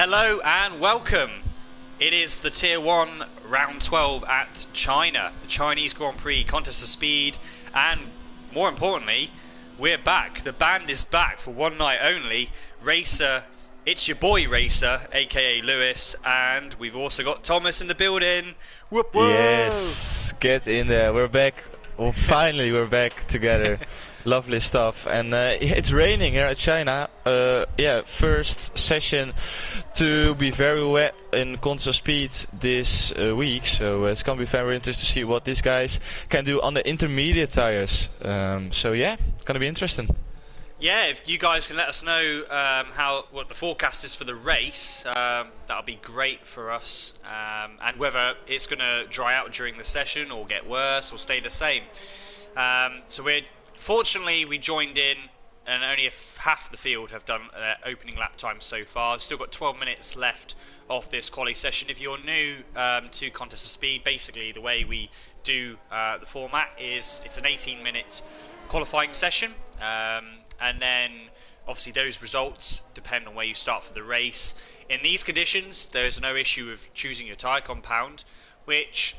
Hello and welcome. It is the Tier 1 Round 12 at China, the Chinese Grand Prix Contest of Speed, and more importantly, we're back. The band is back for one night only. Racer, it's your boy Racer, aka Lewis, and we've also got Thomas in the building. Whoop whoop! Yes, get in there. We're back. Well, finally, we're back together. Lovely stuff. And it's raining here at China. Yeah, first session to be very wet in constant speed this week. So it's gonna be very interesting to see what these guys can do on the intermediate tires. So yeah, it's gonna be interesting. Yeah, if you guys can let us know what the forecast is for the race, that'll be great for us, and whether it's going to dry out during the session or get worse or stay the same. So fortunately we joined in, and only half the field have done their opening lap time so far. Still got 12 minutes left of this quali session. If you're new to Contest of Speed, basically the way we do the format is it's an 18-minute qualifying session. And then obviously those results depend on where you start for the race. In these conditions, there's no issue of choosing your tyre compound, which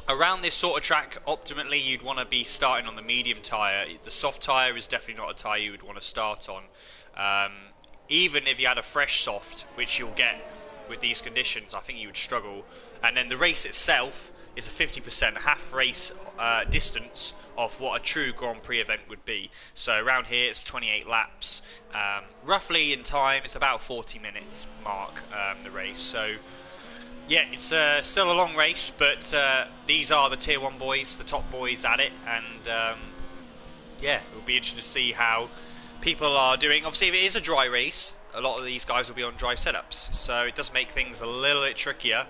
around this sort of track, optimally you'd want to be starting on the medium tyre. The soft tyre is definitely not a tyre you would want to start on. Even if you had a fresh soft, which you'll get with these conditions, I think you would struggle. And then the race itself is a 50% half race distance of what a true Grand Prix event would be. So around here it's 28 laps. Roughly in time it's about 40 minutes mark, the race. So yeah, it's still a long race, but these are the Tier 1 boys, the top boys at it, and yeah, it will be interesting to see how people are doing. Obviously if it is a dry race, a lot of these guys will be on dry setups, so it does make things a little bit trickier,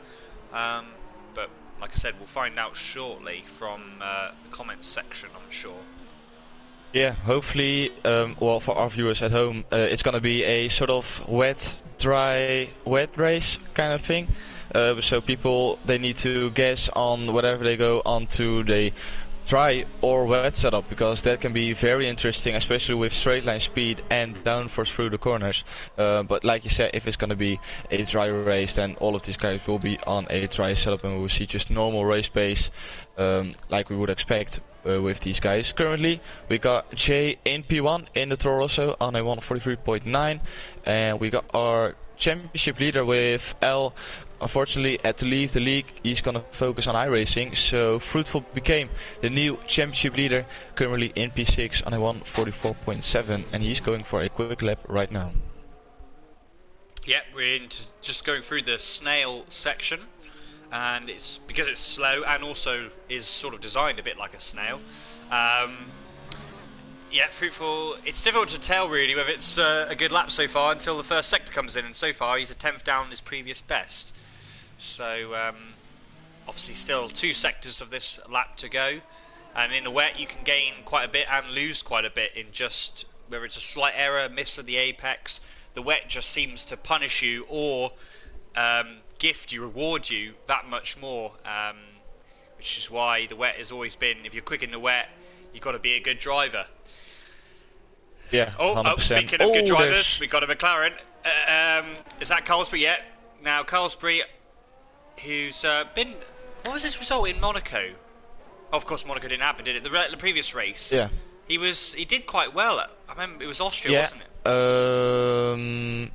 but like I said, we'll find out shortly from the comments section, I'm sure. Yeah, hopefully, well, for our viewers at home, it's gonna be a sort of wet, dry, wet race kind of thing. So people, they need to guess on whatever they go onto the dry or wet setup, because that can be very interesting, especially with straight line speed and downforce through the corners. But like you said, if it's going to be a dry race, then all of these guys will be on a dry setup, and we'll see just normal race pace, like we would expect with these guys. Currently we got Jay in P1 in the Toro Rosso on a 143.9, and we got our championship leader with L. Unfortunately had to leave the league. He's gonna focus on iRacing, so Fruitful became the new championship leader, currently in P6 on a 144.7, and he's going for a quick lap right now. Yeah, we're just going through the snail section, and it's because it's slow and also is sort of designed a bit like a snail. Yeah, Fruitful, it's difficult to tell really whether it's a good lap so far until the first sector comes in, and so far he's a 10th down his previous best. So obviously still 2 sectors of this lap to go, and in the wet you can gain quite a bit and lose quite a bit in just whether it's a slight error, miss of the apex. The wet just seems to punish you or gift you, reward you that much more, which is why the wet has always been, if you're quick in the wet, you've got to be a good driver. Yeah, oh, speaking of good drivers, we've got a McLaren. Is that Carlsbury yet? Now, Carlsbury, who's been... What was his result in Monaco? Oh, of course, Monaco didn't happen, did it? The previous race. Yeah. He did quite well. I remember it was Austria, wasn't it?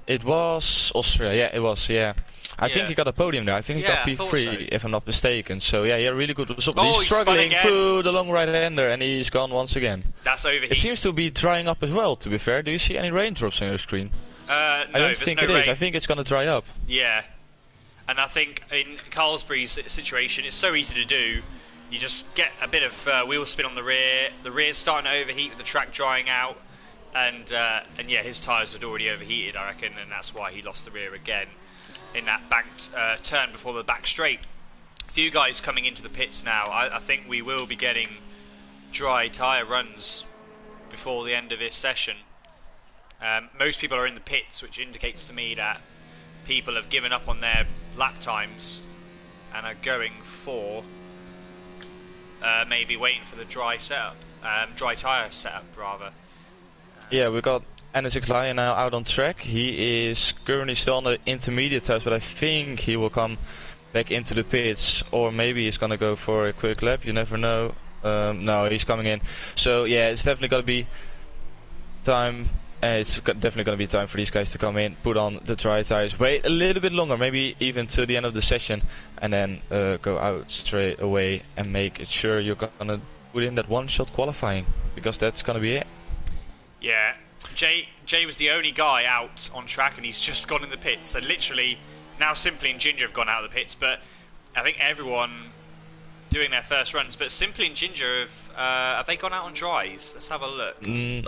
It was Austria, yeah, it was, yeah. I think he got a podium there. I think he got P3, so, if I'm not mistaken. So yeah, really good result. Oh, he's struggling through the long right-hander, and he's gone once again. That's overheat. It seems to be drying up as well, to be fair. Do you see any raindrops on your screen? No, I don't think it is. I think it's going to dry up. Yeah. And I think in Carlsbury's situation, it's so easy to do. You just get a bit of wheel spin on the rear. The rear's starting to overheat with the track drying out. And yeah, his tyres had already overheated, I reckon, and that's why he lost the rear again in that banked turn before the back straight. A few guys coming into the pits now. I think we will be getting dry tyre runs before the end of this session. Most people are in the pits, which indicates to me that people have given up on their lap times and are going for maybe waiting for the dry setup, dry tyre setup rather. Yeah, we got NSX Lion now out on track. He is currently still on the intermediate tires, but I think he will come back into the pits, or maybe he's gonna go for a quick lap. You never know. No, he's coming in. So yeah, it's definitely gonna be time. Definitely gonna be time for these guys to come in, put on the dry tires, wait a little bit longer, maybe even till the end of the session, and then go out straight away and make sure you're gonna put in that one-shot qualifying, because that's gonna be it. Yeah, Jay was the only guy out on track, and he's just gone in the pits. So literally, now Simply and Ginger have gone out of the pits, but I think everyone doing their first runs. But Simply and Ginger have they gone out on dries? Let's have a look.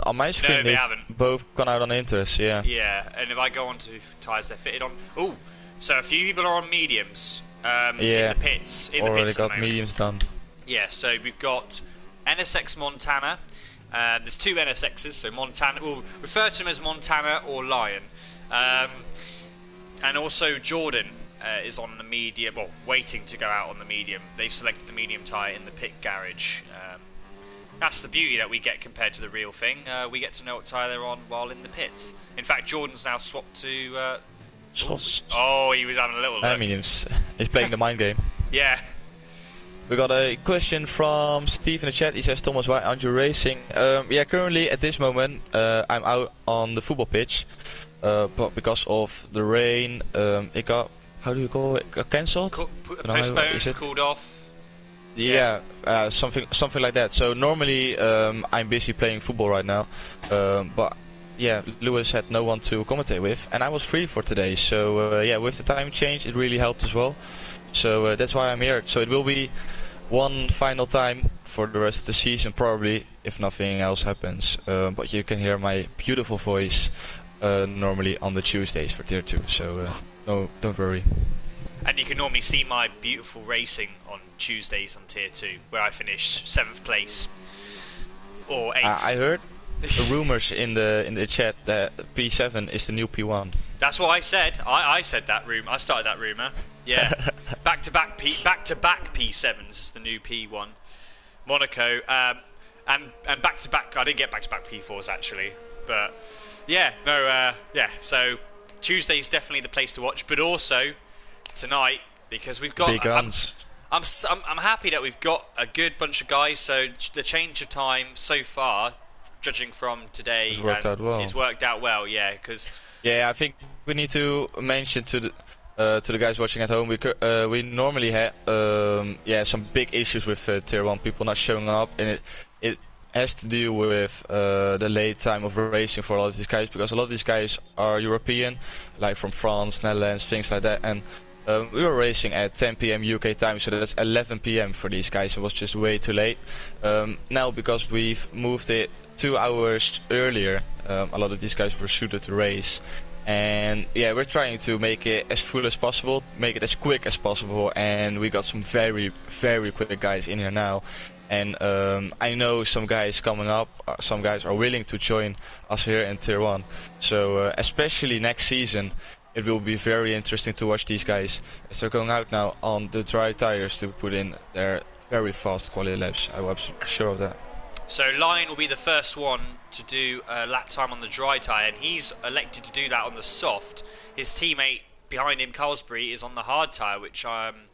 On my screen, no, they haven't. Both gone out on inters. Yeah. Yeah, and if I go on to tyres they're fitted on, oh, so a few people are on mediums. In the pits. Already got mediums done. Yeah, so we've got NSX Montana. There's two NSXs, so Montana, we'll refer to them as Montana or Lion. And also Jordan is on the medium, well, waiting to go out on the medium. They've selected the medium tyre in the pit garage. That's the beauty that we get compared to the real thing. We get to know what tyre they're on while in the pits. In fact, Jordan's now swapped to... oh, he was having a little look. Mediums. He's playing the mind game. Yeah. We got a question from Steve in the chat. He says, Thomas, why aren't you racing? Yeah, currently at this moment I'm out on the football pitch, but because of the rain, it got, how do you call it, got cancelled? Postponed, called off. Yeah, something like that. So normally I'm busy playing football right now, but yeah, Lewis had no one to commentate with, and I was free for today. So yeah, with the time change, it really helped as well. So that's why I'm here. So it will be one final time for the rest of the season, probably, if nothing else happens. But you can hear my beautiful voice normally on the Tuesdays for Tier 2. So no, don't worry. And you can normally see my beautiful racing on Tuesdays on Tier 2, where I finish 7th place or 8th. I heard the rumors in the chat that P7 is the new P1. That's what I said. I said that rumor. I started that rumor. Yeah, back to back P7's the new P1, Monaco, and back to back. I didn't get back to back P4s actually, but yeah, no, yeah. So Tuesday's definitely the place to watch, but also tonight because we've got. Big guns. I'm happy that we've got a good bunch of guys. So the change of time so far, judging from today, it's worked out well. It's worked out well, yeah. Because yeah, I think we need to mention to the guys watching at home, we normally have some big issues with Tier 1 people not showing up, and it has to do with the late time of racing for a lot of these guys, because a lot of these guys are European, like from France, Netherlands, things like that, and we were racing at 10 PM UK time, so that's 11 PM for these guys. It was just way too late. Now, because we've moved it 2 hours earlier, a lot of these guys were suited to race. And yeah, we're trying to make it as full as possible, make it as quick as possible, and we got some very, very quick guys in here now. And I know some guys coming up, some guys are willing to join us here in Tier 1. So especially next season, it will be very interesting to watch these guys as they're going out now on the dry tires to put in their very fast quality laps. I'm sure of that. So Lion will be the first one to do a lap time on the dry tyre, and he's elected to do that on the soft. His teammate behind him, Carlsbury, is on the hard tyre, which I'm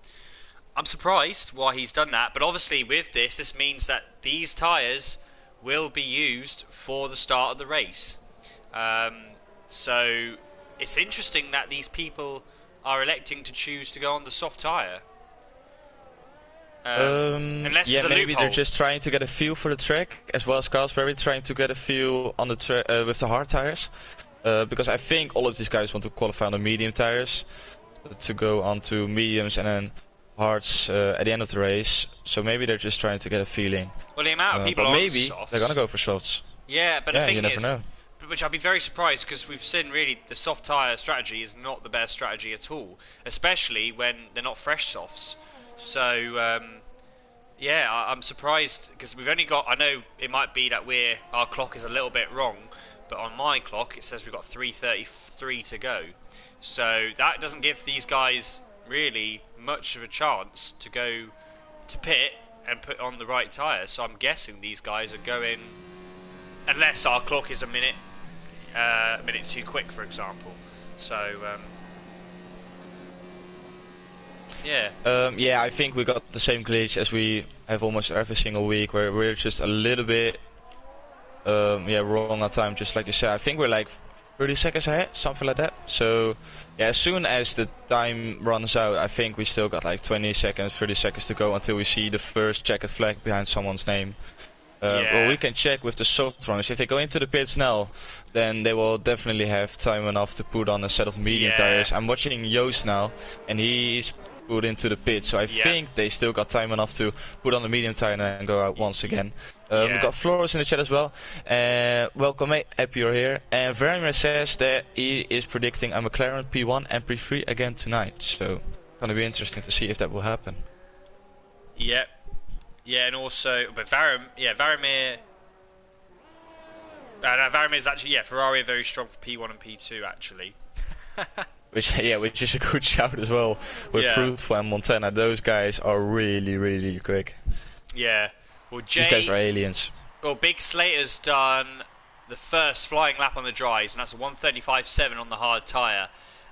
surprised why he's done that. But obviously with this means that these tyres will be used for the start of the race. So it's interesting that these people are electing to choose to go on the soft tyre. Unless yeah, it's a maybe loophole. they're just trying to get a feel for the track, as well as Carlsbury trying to get a feel on the with the hard tires, because I think all of these guys want to qualify on the medium tires to go on to mediums and then hards at the end of the race. So maybe they're just trying to get a feeling. Well, the amount of people but on maybe softs, they're gonna go for softs. Yeah, but yeah, the thing you never is, know. which I'd be very surprised, because we've seen really the soft tyre strategy is not the best strategy at all, especially when they're not fresh softs. So yeah, I'm surprised, because we've only got, I know it might be that our clock is a little bit wrong, but on my clock it says we've got 3:33 to go. So that doesn't give these guys really much of a chance to go to pit and put on the right tyre. So I'm guessing these guys are going, unless our clock is a minute a minute too quick, for example. So yeah. Yeah, I think we got the same glitch as we have almost every single week, where we're just a little bit yeah, wrong on time, just like you said. I think we're like 30 seconds ahead, something like that. So yeah, as soon as the time runs out, I think we still got like 20 seconds, 30 seconds to go until we see the first checkered flag behind someone's name. Well, we can check with the soft runners. If they go into the pits now, then they will definitely have time enough to put on a set of medium tires. I'm watching Joost now, and he's put into the pit, so I think they still got time enough to put on the medium tire and go out once again. We've got Flores in the chat as well. Welcome, mate. Happy you're here. And Verimir says that he is predicting a McLaren P1 and P3 again tonight. So it's gonna be interesting to see if that will happen. Yep. Yeah, and also, but Verimir. Verimir is actually, Ferrari are very strong for P1 and P2 actually. Which is a good shout as well. With Fruitful and Montana, those guys are really, really quick. Yeah. Well, These guys are aliens. Well, Big Slater's done the first flying lap on the dries, and that's a 1:35.7 on the hard tyre.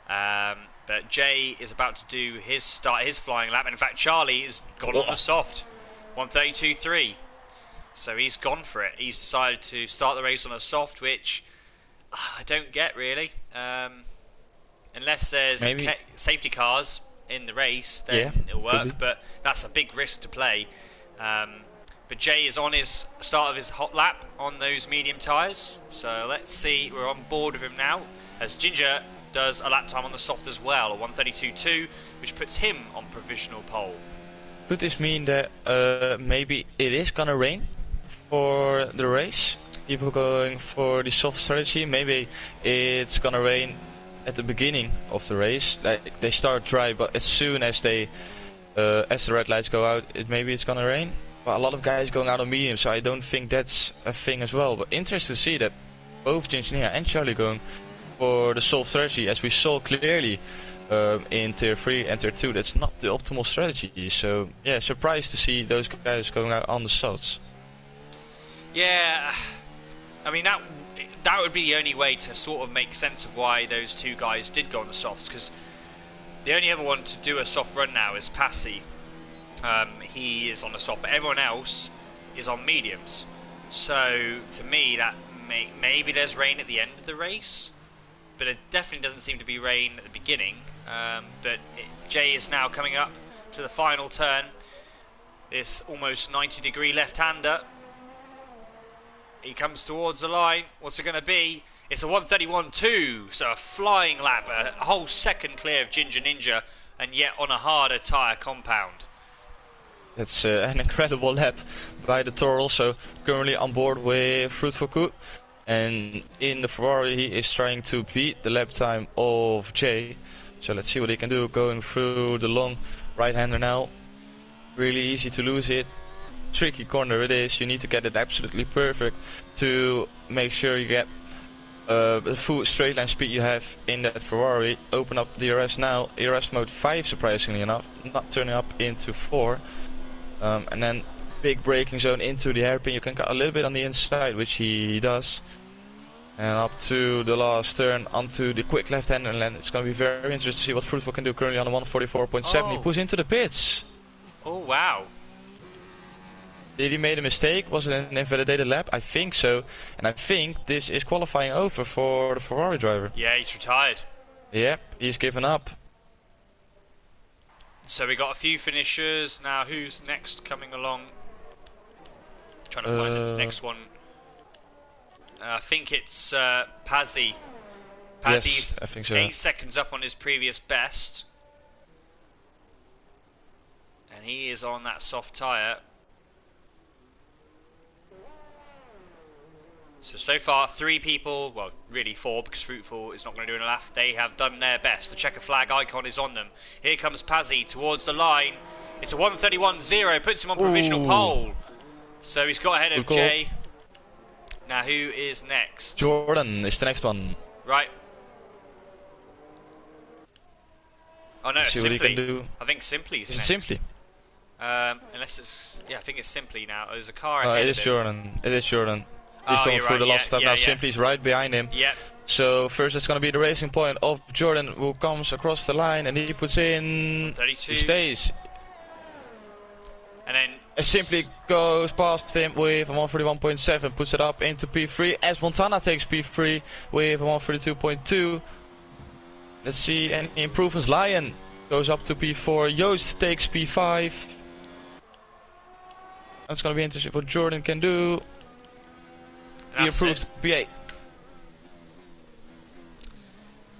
But Jay is about to do his flying lap, and in fact, Charlie has gone on the soft, 1:32.3. So he's gone for it. He's decided to start the race on a soft, which I don't get really. Unless there's safety cars in the race, then it'll work. But that's a big risk to play. But Jay is on his start of his hot lap on those medium tyres. So let's see, we're on board with him now. As Ginger does a lap time on the soft as well, a 1:32.2, which puts him on provisional pole. Could this mean that maybe it is gonna rain for the race? People going for the soft strategy, maybe it's gonna rain at the beginning of the race. Like they start dry, but as soon as they as the red lights go out, maybe it's gonna rain. But a lot of guys going out on medium, so I don't think that's a thing as well. But interesting to see that both Ginger and Charlie going for the soft strategy, as we saw clearly in tier 3 and tier 2. That's not the optimal strategy. So yeah, surprised to see those guys going out on the softs. Yeah, I mean that would be the only way to sort of make sense of why those two guys did go on the softs, because the only other one to do a soft run now is Passy. He is on the soft, but everyone else is on mediums. So to me, that maybe there's rain at the end of the race, but it definitely doesn't seem to be rain at the beginning. Jay is now coming up to the final turn. This almost 90-degree left-hander. He comes towards the line. What's it going to be? It's a 1:31.2, so a flying lap, a whole second clear of Ginger Ninja, and yet on a harder tyre compound. That's an incredible lap by the Toro, also currently on board with Fruitful Coup. And in the Ferrari he is trying to beat the lap time of Jay. So let's see what he can do, going through the long right-hander now. Really easy to lose it. Tricky corner it is. You need to get it absolutely perfect to make sure you get the full straight line speed you have in that Ferrari. Open up the ERS now. ERS mode 5, surprisingly enough, not turning up into 4. And then big braking zone into the hairpin. You can cut a little bit on the inside, which he does. And up to the last turn onto the quick left hand, and then it's going to be very interesting to see what Fruitful can do. Currently on a 1:44.7. He pushes into the pits. Oh wow. Did he made a mistake? Was it an invalidated lap? I think so. And I think this is qualifying over for the Ferrari driver. Yeah, he's retired. Yep, he's given up. So we got a few finishers. Now who's next coming along? Trying to find the next one. I think it's Pazzi. Pazzi's yes, I think so. 8 seconds up on his previous best. And he is on that soft tyre. So far 3 people, well really 4 because Fruitful is not going to do an lap. They have done their best. The checker flag icon is on them. Here comes Pazzi towards the line. It's a 1:31.0, puts him on provisional pole. So he's got ahead of Jay. Now who is next? Jordan is the next one. Right. Oh no, it's see Simply. what he can do. I think Simply's next. Simply. Unless it's, I think it's Simply now. There's a car ahead It of is him. Jordan. It is Jordan. He's Oh, going you're through right. the Yeah, last step yeah, now. yeah. Simply's right behind him. Yep. So first it's going to be the racing point of Jordan, who comes across the line and he puts in. 32. He stays. And then Simply goes past him with a 141.7, puts it up into P3 as Montana takes P3 with a 142.2. Let's see any improvements. Lion goes up to P4, Joost takes P5. That's gonna be interesting what Jordan can do. He improves to P8.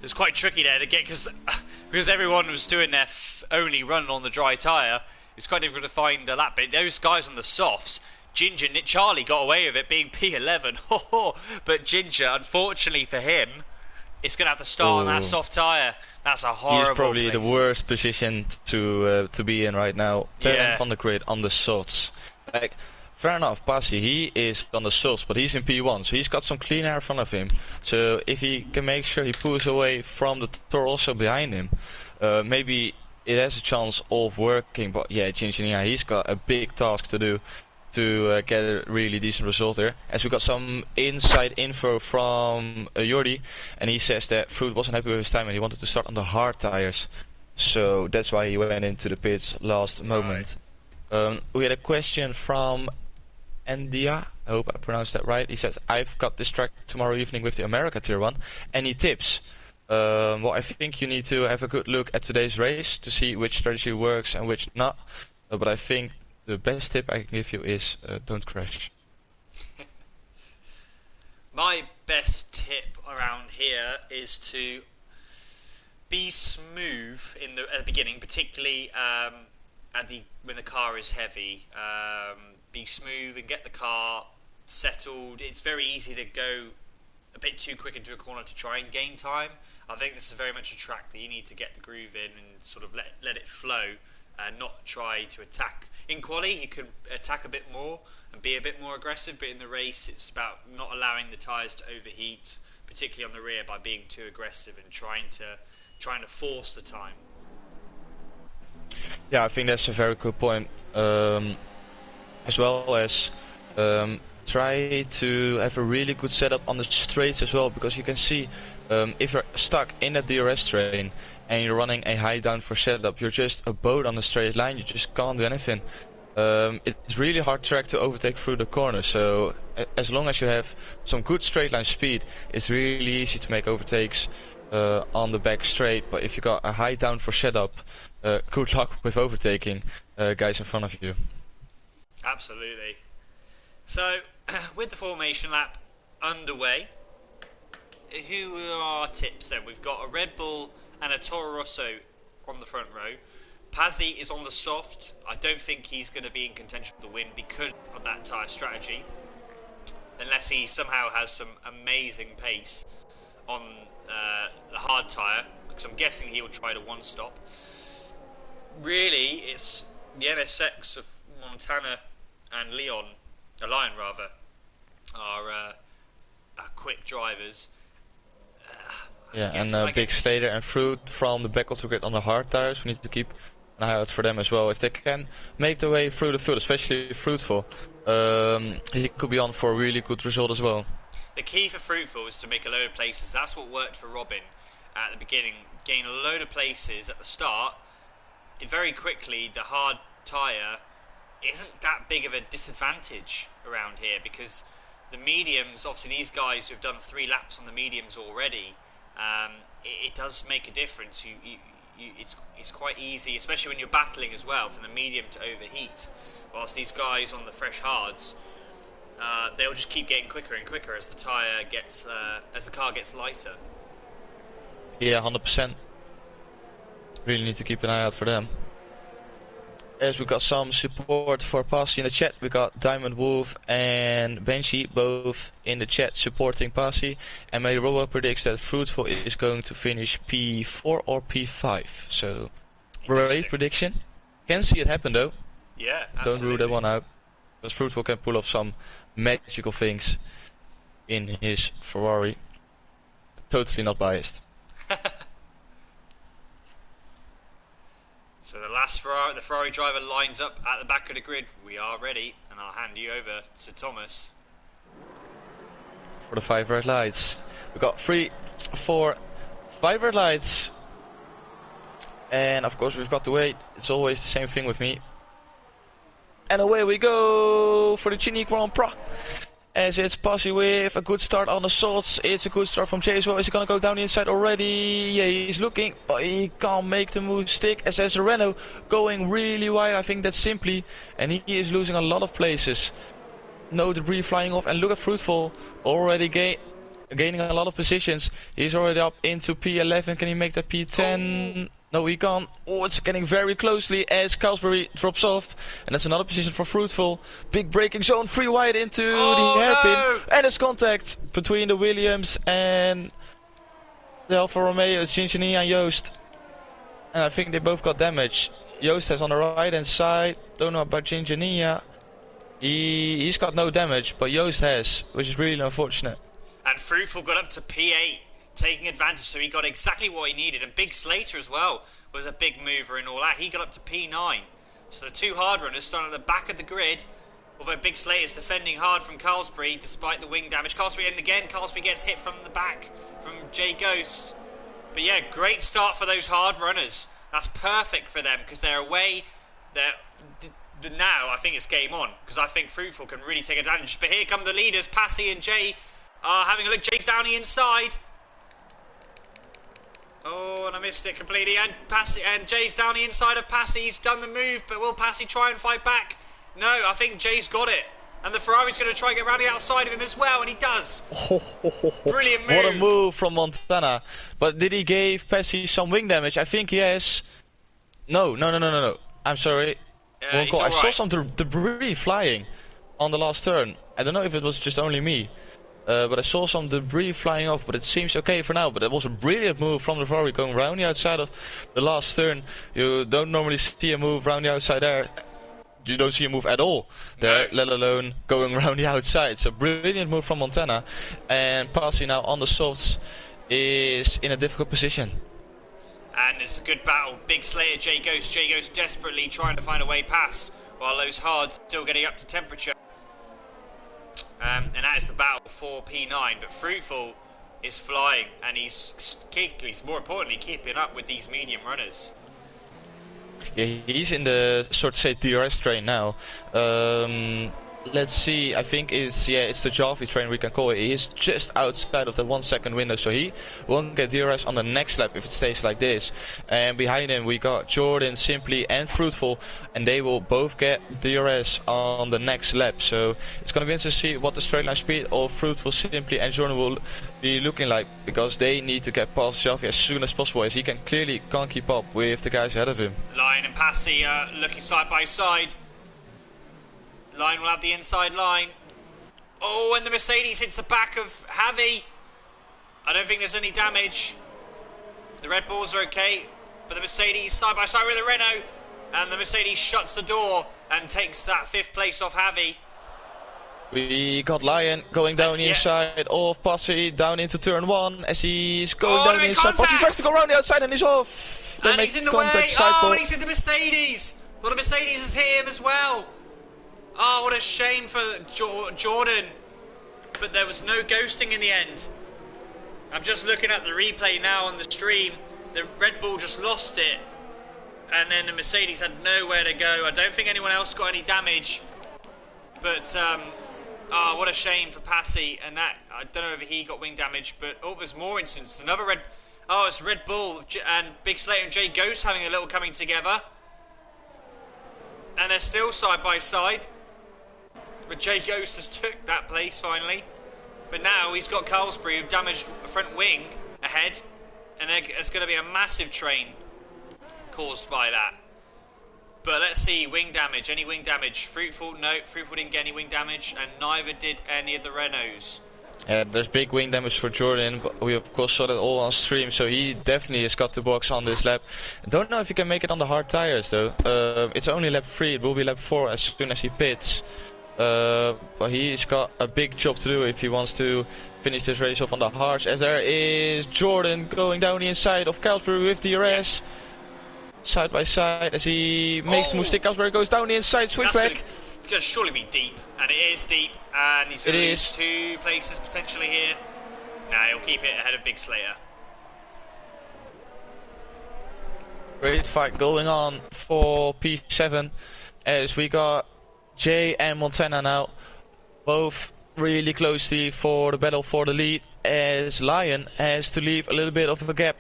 It's quite tricky there to get, because everyone was doing their only run on the dry tyre. It's quite difficult to find a lap. But those guys on the softs, Ginger, Nick Charlie got away with it being P11. But Ginger, unfortunately for him, it's going to have to start on that soft tyre. That's a horrible He's probably place. the worst position to be in right now. 10th on the grid on the softs. Like, fair enough, Pasi, he is on the softs, but he's in P1, so he's got some clean air in front of him. So if he can make sure he pulls away from the tour also behind him, maybe it has a chance of working. But yeah, Ginger, he's got a big task to do to get a really decent result there. As we got some inside info from Jordi, and he says that Fruit wasn't happy with his time and he wanted to start on the hard tires. So that's why he went into the pits last moment. We had a question from Andia, I hope I pronounced that right. He says, I've got this track tomorrow evening with the America Tier 1. Any tips? Well, I think you need to have a good look at today's race to see which strategy works and which not. But I think the best tip I can give you is don't crash. My best tip around here is to be smooth at the beginning, particularly when the car is heavy. Be smooth and get the car settled. It's very easy to go a bit too quick into a corner to try and gain time. I think this is very much a track that you need to get the groove in and sort of let it flow and not try to attack. In quali you can attack a bit more and be a bit more aggressive, but in the race it's about not allowing the tyres to overheat, particularly on the rear, by being too aggressive and trying to force the time. Yeah, I think that's a very good point. As well as try to have a really good setup on the straights as well, because you can see if you're stuck in a DRS train and you're running a high downforce setup, you're just a boat on a straight line, you just can't do anything. It's really hard track to overtake through the corner, so as long as you have some good straight line speed, it's really easy to make overtakes on the back straight. But if you got a high downforce setup, good luck with overtaking guys in front of you. Absolutely. So, with the formation lap underway, who are our tips then? We've got a Red Bull and a Toro Rosso on the front row. Pazzi is on the soft. I don't think he's going to be in contention for the win because of that tyre strategy, unless he somehow has some amazing pace on the hard tyre, because I'm guessing he'll try to one-stop. Really, it's the NSX of Montana and Lion rather, are quick drivers. Yeah, and Big Stader and Fruit from the back of the grid on the hard tires. We need to keep an eye out for them as well. If they can make their way through the field, especially Fruitful, he could be on for a really good result as well. The key for Fruitful is to make a load of places. That's what worked for Robin at the beginning. Gain a load of places at the start. Very quickly, the hard tyre isn't that big of a disadvantage around here, because the mediums, obviously these guys who've done 3 laps on the mediums already, it does make a difference. It's quite easy, especially when you're battling as well, for the medium to overheat. Whilst these guys on the fresh hards, they'll just keep getting quicker and quicker as the as the car gets lighter. Yeah, 100%. Really need to keep an eye out for them. As we got some support for Pasi in the chat, we got Diamond Wolf and Benji both in the chat supporting Pasi, and my Robo predicts that Fruitful is going to finish P4 or P5. So, great prediction. Can see it happen though. Yeah, absolutely. Don't rule that one out, because Fruitful can pull off some magical things in his Ferrari. Totally not biased. So the Ferrari driver lines up at the back of the grid. We are ready, and I'll hand you over to Thomas. for the 5 red lights. We got 3, 4, 5 red lights. And of course we've got to wait. It's always the same thing with me. And away we go for the China Grand Prix. As it's Posse with a good start on the softs. It's a good start from Jay as well. Is he gonna go down the inside already? Yeah, he's looking, but he can't make the move stick. As there's a Renault going really wide. I think that's simply, and he is losing a lot of places. No debris flying off, and look at Fruitful already gaining a lot of positions. He's already up into P11. Can he make that P10? No, he can't. Oh, it's getting very closely as Carlsberry drops off. And that's another position for Fruitful. Big braking zone, 3 wide into the hairpin. And there's contact between the Williams and the Alfa Romeo. It's Gingini and Joost. And I think they both got damage. Joost has on the right hand side. Don't know about Gingini. He's got no damage, but Joost has, which is really unfortunate. And Fruitful got up to P8. Taking advantage, so he got exactly what he needed. And Big Slater as well was a big mover in all that. He got up to P9. So the 2 hard runners starting at the back of the grid. Although Big Slater's defending hard from Carlsberry despite the wing damage. Carlsberry, and again, Carlsberry gets hit from the back from Jay Ghost. But yeah, great start for those hard runners. That's perfect for them because they're away. Now I think it's game on because I think Fruitful can really take advantage. But here come the leaders. Passy and Jay are having a look. Jay's down the inside. Oh, and I missed it completely. And Passy and Jay's down the inside of Passy. He's done the move, but will Passy try and fight back? No, I think Jay's got it. And the Ferrari's going to try and get around the outside of him as well, and he does. Brilliant move. What a move from Montana. But did he give Passy some wing damage? I think he has. No. I'm sorry. He's all right. I saw some debris flying on the last turn. I don't know if it was just only me. But I saw some debris flying off, but it seems okay for now. But it was a brilliant move from the Ferrari going round the outside of the last turn. You don't normally see a move round the outside there. You don't see a move at all there, let alone going round the outside. So brilliant move from Montana. And Passy now on the softs is in a difficult position. And it's a good battle. Big Slayer, Jay Ghost desperately trying to find a way past, while those hards still getting up to temperature. And that is the battle for P9, but Fruitful is flying, and he's more importantly keeping up with these medium runners. Yeah, he's in the sort of say DRS train now. Let's see, I think it's the Javi train we can call it. He is just outside of the 1 second window, so he won't get DRS on the next lap if it stays like this. And behind him we got Jordan, Simply and Fruitful, and they will both get DRS on the next lap. So it's gonna be interesting to see what the straight line speed of Fruitful, Simply and Jordan will be looking like, because they need to get past Javi as soon as possible, as he can't keep up with the guys ahead of him. Lion and Passy looking side by side. Line will have the inside line. Oh, and the Mercedes hits the back of Javi. I don't think there's any damage. The Red Bulls are okay, but the Mercedes side by side with the Renault, and the Mercedes shuts the door and takes that 5th place off Javi. We got Lion going down the inside of Passy, down into turn 1 as he's going down the inside. Passy tries to go around the outside and he's off. And he's in the way. Oh, and he's in the Mercedes. Well, the Mercedes has hit him as well. Oh, what a shame for Jordan. But there was no ghosting in the end. I'm just looking at the replay now on the stream. The Red Bull just lost it. And then the Mercedes had nowhere to go. I don't think anyone else got any damage. But, oh, what a shame for Passy. And that, I don't know if he got wing damage. But, oh, there's more instances. Another Red... Oh, it's Red Bull and Big Slater and Jay Ghost having a little coming together. And they're still side by side. But Jay Ghost has took that place finally. But now he's got Carlsberry with damaged front wing ahead. And there's going to be a massive train caused by that. But let's see, wing damage. Any wing damage? Fruitful? No, Fruitful didn't get any wing damage. And neither did any of the Renaults. Yeah, there's big wing damage for Jordan, but we of course saw that all on stream, so he definitely has got the box on this lap. Don't know if he can make it on the hard tires though. It's only lap 3, it will be lap 4 as soon as he pits. But he's got a big job to do if he wants to finish this race off on the hards. As there is Jordan going down the inside of Carlsberry with DRS. Side by side as he makes the move stick. Carlsberry goes down the inside, switch back. going to surely be deep, and it is deep, and he's going to lose 2 places potentially here. Nah, he'll keep it ahead of Big Slater. Great fight going on for P7 as we got Jay and Montana now, both really closely for the battle for the lead, as Lion has to leave a little bit of a gap.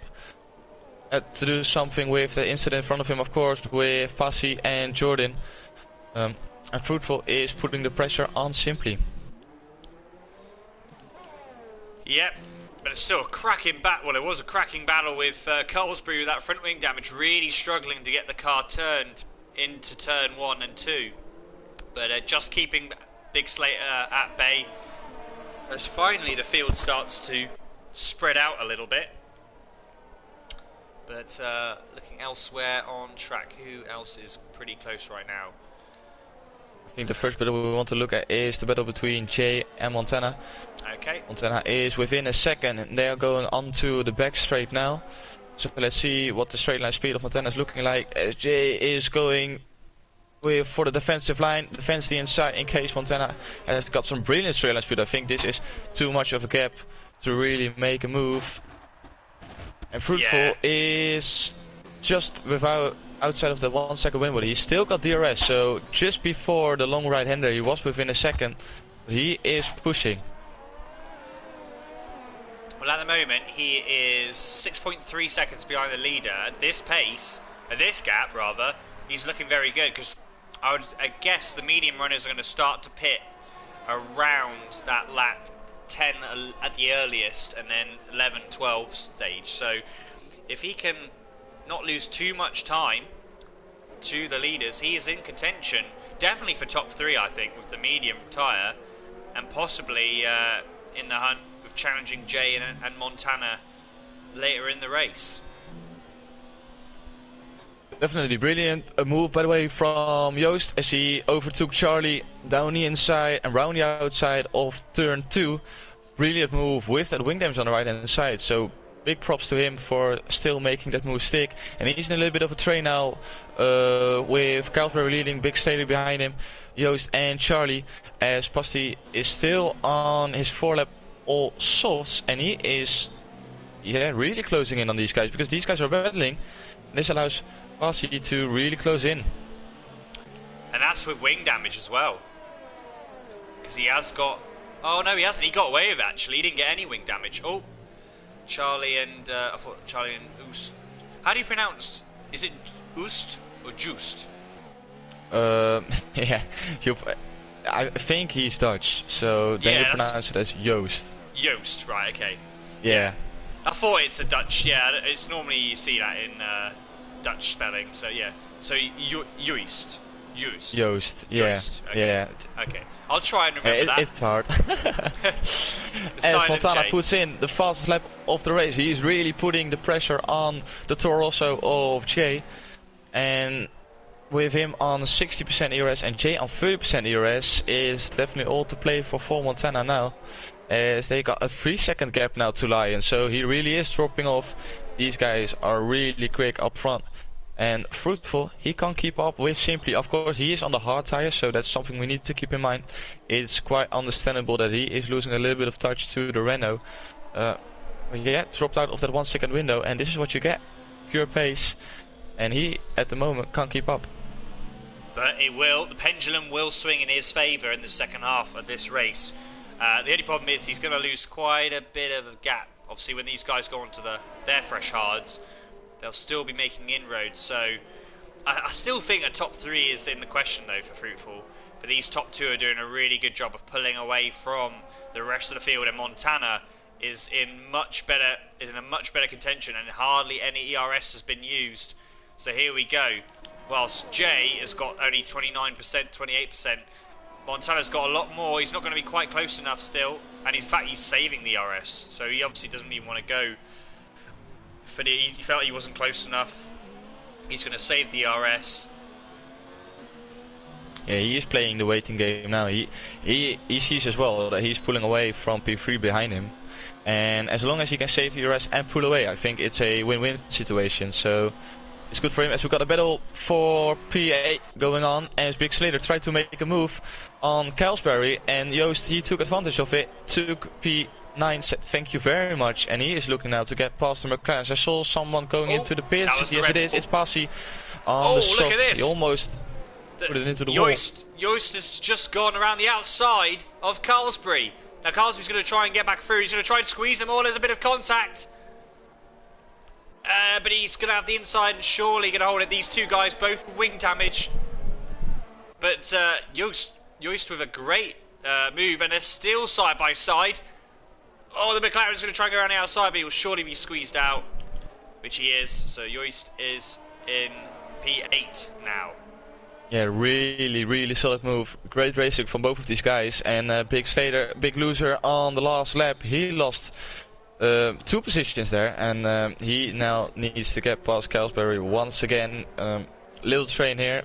Had to do something with the incident in front of him, of course, with Passy and Jordan. And Fruitful is putting the pressure on Simply. Yep, but it's still a cracking battle. Well, it was a cracking battle with Carlsbury with that front wing damage, really struggling to get the car turned into turn 1 and 2. But just keeping Big Slater at bay, as finally the field starts to spread out a little bit. But looking elsewhere on track, who else is pretty close right now? I think the first battle we want to look at is the battle between Jay and Montana. Okay. Montana is within a second and they are going onto the back straight now. So let's see what the straight line speed of Montana is looking like, as Jay is going for the defensive line, defends the inside in case Montana has got some brilliant straight line speed. I think this is too much of a gap to really make a move. And Fruitful is just outside of the 1 second window. He still got DRS, so just before the long right hander he was within a second. He is pushing. Well, at the moment he is 6.3 seconds behind the leader. At this pace, at this gap rather, he's looking very good, because I guess the medium runners are going to start to pit around that lap 10 at the earliest, and then 11, 12 stage. So if he can not lose too much time to the leaders, he is in contention, definitely for top 3, I think, with the medium tyre, and possibly in the hunt with challenging Jay and Montana later in the race. Definitely brilliant. A move, by the way, from Joost as he overtook Charlie down the inside and round the outside of turn 2. Brilliant move with that wing damage on the right hand side. So big props to him for still making that move stick. And he's in a little bit of a train now with Calvary leading, Big Slater behind him, Joost and Charlie, as Pasti is still on his 4-lap all softs, and he is really closing in on these guys, because these guys are battling. This allows Pasti to really close in. And that's with wing damage as well, because he has got... Oh no, he hasn't. He got away with it, actually. He didn't get any wing damage. Oh, Charlie and... I thought Charlie and Oost. How do you pronounce... Is it Oost or Joost? Yeah. I think he's Dutch, so then you pronounce it as Joost. Joost, right, okay. Yeah. I thought it's a Dutch, it's normally you see that in Dutch spelling, so yeah. So Joost. Joost, yeah. Joost, okay. Yeah. Okay, I'll try and remember that. It's hard. As Montana puts in the fastest lap of the race, he's really putting the pressure on the Torosso of Jay. And with him on 60% ERS and Jay on 30% ERS is definitely all to play for Montana now, as they got a 3-second gap now to Lion, so he really is dropping off. These guys are really quick up front, and Fruitful, he can't keep up with Simply. Of course he is on the hard tires, so that's something we need to keep in mind. It's quite understandable that he is losing a little bit of touch to the Renault. Dropped out of that 1 second window, and this is what you get, pure pace, and he at the moment can't keep up. But the pendulum will swing in his favour in the second half of this race. The only problem is he's going to lose quite a bit of a gap. Obviously when these guys go onto their fresh hards, they'll still be making inroads. So I still think a top 3 is in the question though for Fruitful. But these top 2 are doing a really good job of pulling away from the rest of the field, and Montana is in a much better contention, and hardly any ERS has been used. So here we go. Whilst Jay has got only 29%, 28%, Montana's got a lot more. He's not going to be quite close enough still, and in fact he's saving the RS, so he obviously doesn't even want to go. He felt he wasn't close enough. He's going to save the RS. Yeah, he is playing the waiting game now. He sees as well that he's pulling away from P3 behind him, and as long as he can save the RS and pull away, I think it's a win-win situation. So It's good for him as we got a battle for P8 going on, as Big Slater tried to make a move on Calsbury, and Joost, he took advantage of it, took P9, said thank you very much, and he is looking now to get past the McLarens. I saw someone going into the pits. Yes, it is. It's Passy on the look at this. He almost put it into the wall. Joost has just gone around the outside of Carlsbury. Now Carlsbury's going to try and get back through. He's going to try and squeeze them all. There's a bit of contact. But he's going to have the inside and surely going to hold it. These two guys both with wing damage. But Joost with a great move, and they're still side by side. Oh, the McLaren's going to try and go around the outside, but he will surely be squeezed out, which he is. So Joost is in P8 now. Yeah, really solid move. Great racing from both of these guys. And Big Slater, big loser on the last lap. He lost 2 positions there, and he now needs to get past Calsbury once again. Little train here.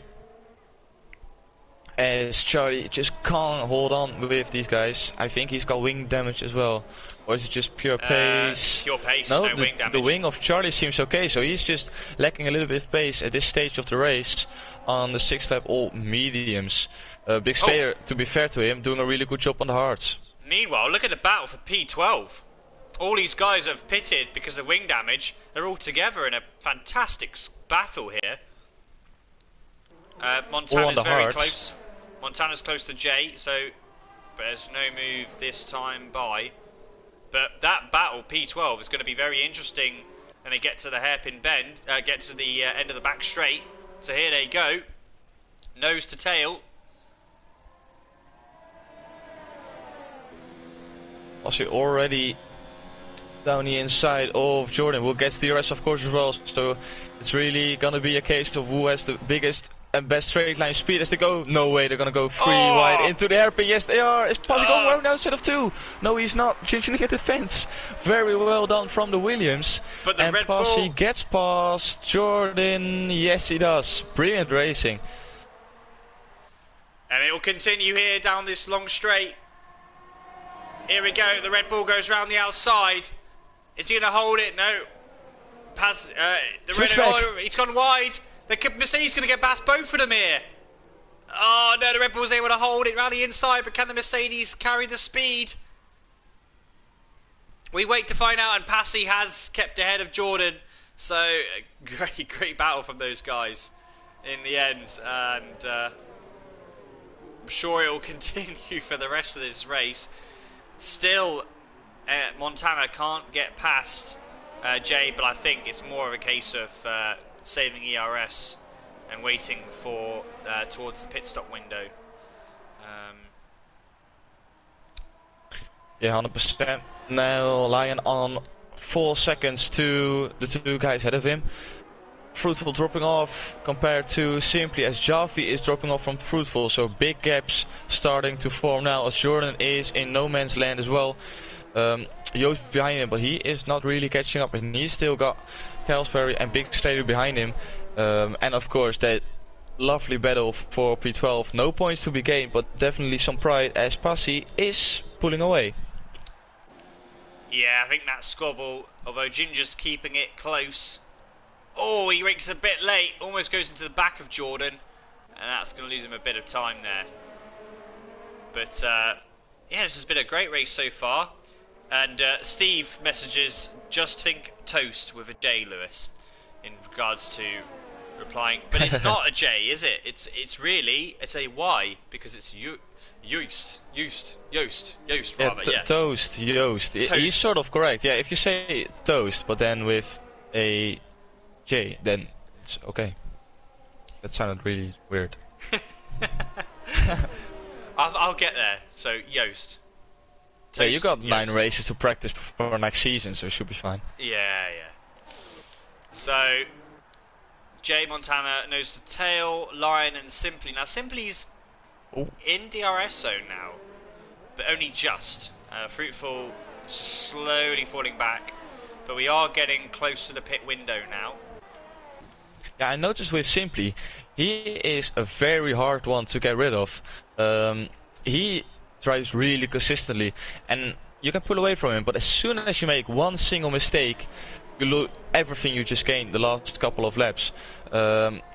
As Charlie just can't hold on with these guys. I think he's got wing damage as well. Or is it just pure pace? Pure pace, no wing damage. The wing of Charlie seems okay, so he's just lacking a little bit of pace at this stage of the race. On the 6th lap, all mediums. Big Slayer, to be fair to him, doing a really good job on the hards. Meanwhile, look at the battle for P12. All these guys have pitted because of wing damage. They're all together in a fantastic battle here. Montana's very close. Montana's close to Jay, so but there's no move this time by. But that battle, P12, is going to be very interesting when they get to the hairpin bend, get to the end of the back straight. So here they go, nose to tail. Also already down the inside of Jordan. We'll get to the rest of course as well. So it's really gonna be a case of who has the biggest and best straight line speed as they go. No way, they're gonna go 3 wide into the hairpin. Yes, they are. Is Passy going around now instead of 2? No, he's not. Changing at the fence. Very well done from the Williams. But the and Red Passy Bull gets past Jordan. Yes, he does. Brilliant racing. And it will continue here down this long straight. Here we go. The Red Bull goes round the outside. Is he going to hold it? No. The Red Bull, he's gone wide. The Mercedes going to get past both of them here. Oh no, the Red Bull's able to hold it round the inside, but can the Mercedes carry the speed? We wait to find out, and Passy has kept ahead of Jordan. So, great battle from those guys in the end. And I'm sure it will continue for the rest of this race. Still, Montana can't get past Jay, but I think it's more of a case of saving ERS and waiting for towards the pit stop window. Yeah, 100%. Now Lion on 4 seconds to the 2 guys ahead of him. Fruitful dropping off compared to Simply, as Javi is dropping off from Fruitful, so big gaps starting to form now as Jordan is in no man's land as well. Joost behind him, but he is not really catching up, and he's still got Calsbury and Big Slater behind him. And of course that lovely battle for P12. No points to be gained, but definitely some pride as Passy is pulling away. Yeah, I think that squabble, although Ginger's keeping it close. Oh, he rakes a bit late, almost goes into the back of Jordan, and that's going to lose him a bit of time there. But yeah, this has been a great race so far. And Steve messages, just think toast with a J, Lewis, in regards to replying. But it's not a J, is it? It's a Y, because it's Joost, rather, yeah. Toast, Joost. He's sort of correct, yeah. If you say toast, but then with a J, then it's okay. That sounded really weird. I'll get there. So Joost. Yeah, you got 9 races to practice before next season, so it should be fine. Yeah. So Jay, Montana, nose to tail, Lion, and Simply. Now Simply's in DRS zone now, but only just. Fruitful slowly falling back, but we are getting close to the pit window now. Yeah, I noticed with Simply, he is a very hard one to get rid of. He drives really consistently, and you can pull away from him, but as soon as you make one single mistake, you look everything you just gained the last couple of laps.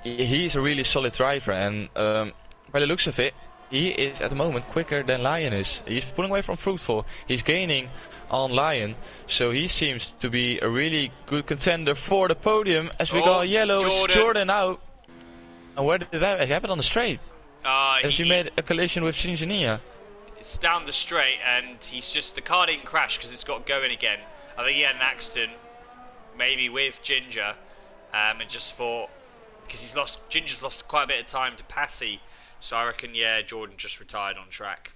He's a really solid driver, and by the looks of it, he is at the moment quicker than Lion is. He's pulling away from Fruitful. He's gaining on Lion, so he seems to be a really good contender for the podium. As we got yellow, it's Jordan out. And where did that happen? On the straight? As he made a collision with Shinjania. It's down the straight, and the car didn't crash because it's got going again. I think he had an accident, maybe with Ginger, and just thought, because Ginger's lost quite a bit of time to Passy, so I reckon, yeah, Jordan just retired on track.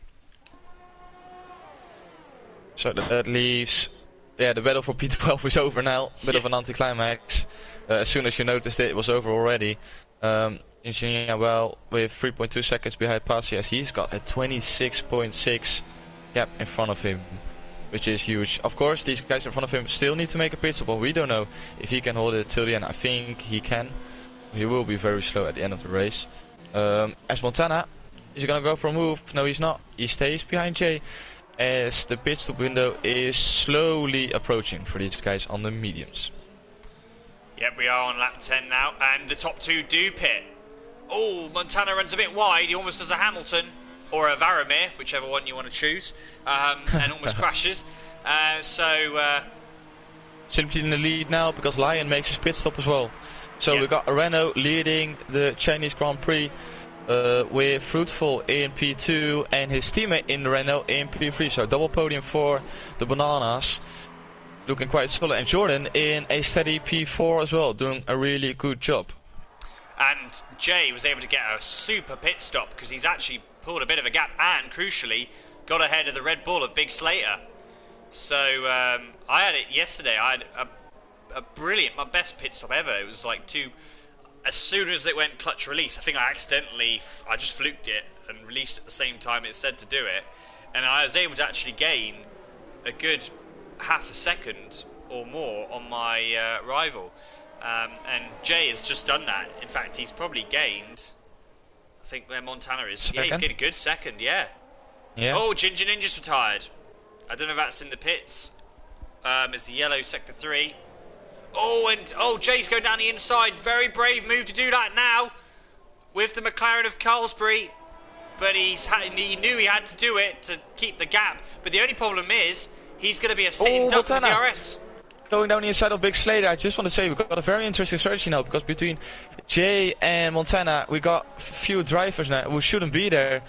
So that leaves, the battle for P12 is over now. Bit of an anticlimax. As soon as you noticed it was over already. Engineer well with 3.2 seconds behind Passy, as he's got a 26.6 gap in front of him, which is huge. Of course, these guys in front of him still need to make a pit stop, but we don't know if he can hold it till the end. I think he can. He will be very slow at the end of the race. As Montana, is he gonna go for a move? No, he's not. He stays behind Jay, as the pit stop window is slowly approaching for these guys on the mediums. Yep, we are on lap 10 now, and the top two do pit. Oh, Montana runs a bit wide. He almost does a Hamilton, or a Varamir, whichever one you want to choose, and almost crashes. Simply in the lead now, because Lion makes his pit stop as well. So we got Renault leading the Chinese Grand Prix, with Fruitful in P2 and his teammate in Renault in P3. So double podium for the Bananas, looking quite solid. And Jordan in a steady P4 as well, doing a really good job. And Jay was able to get a super pit stop because he's actually pulled a bit of a gap and, crucially, got ahead of the Red Bull of Big Slater. So I had it yesterday. I had a brilliant, my best pit stop ever. It was like as soon as it went clutch release, I think I just fluked it and released at the same time it said to do it. And I was able to actually gain a good half a second or more on my rival. And Jay has just done that. In fact, he's probably gained, I think where Montana is. Second? Yeah, he's getting a good second, yeah. Oh, Ginger Ninja's retired. I don't know if that's in the pits. It's the yellow sector 3. Oh, Jay's going down the inside. Very brave move to do that now with the McLaren of Carlsbury. But he knew he had to do it to keep the gap. But the only problem is, he's going to be a sitting duck with the DRS. Going down the inside of Big Slater, I just want to say we've got a very interesting strategy now, because between Jay and Montana we got a few drivers now who shouldn't be there,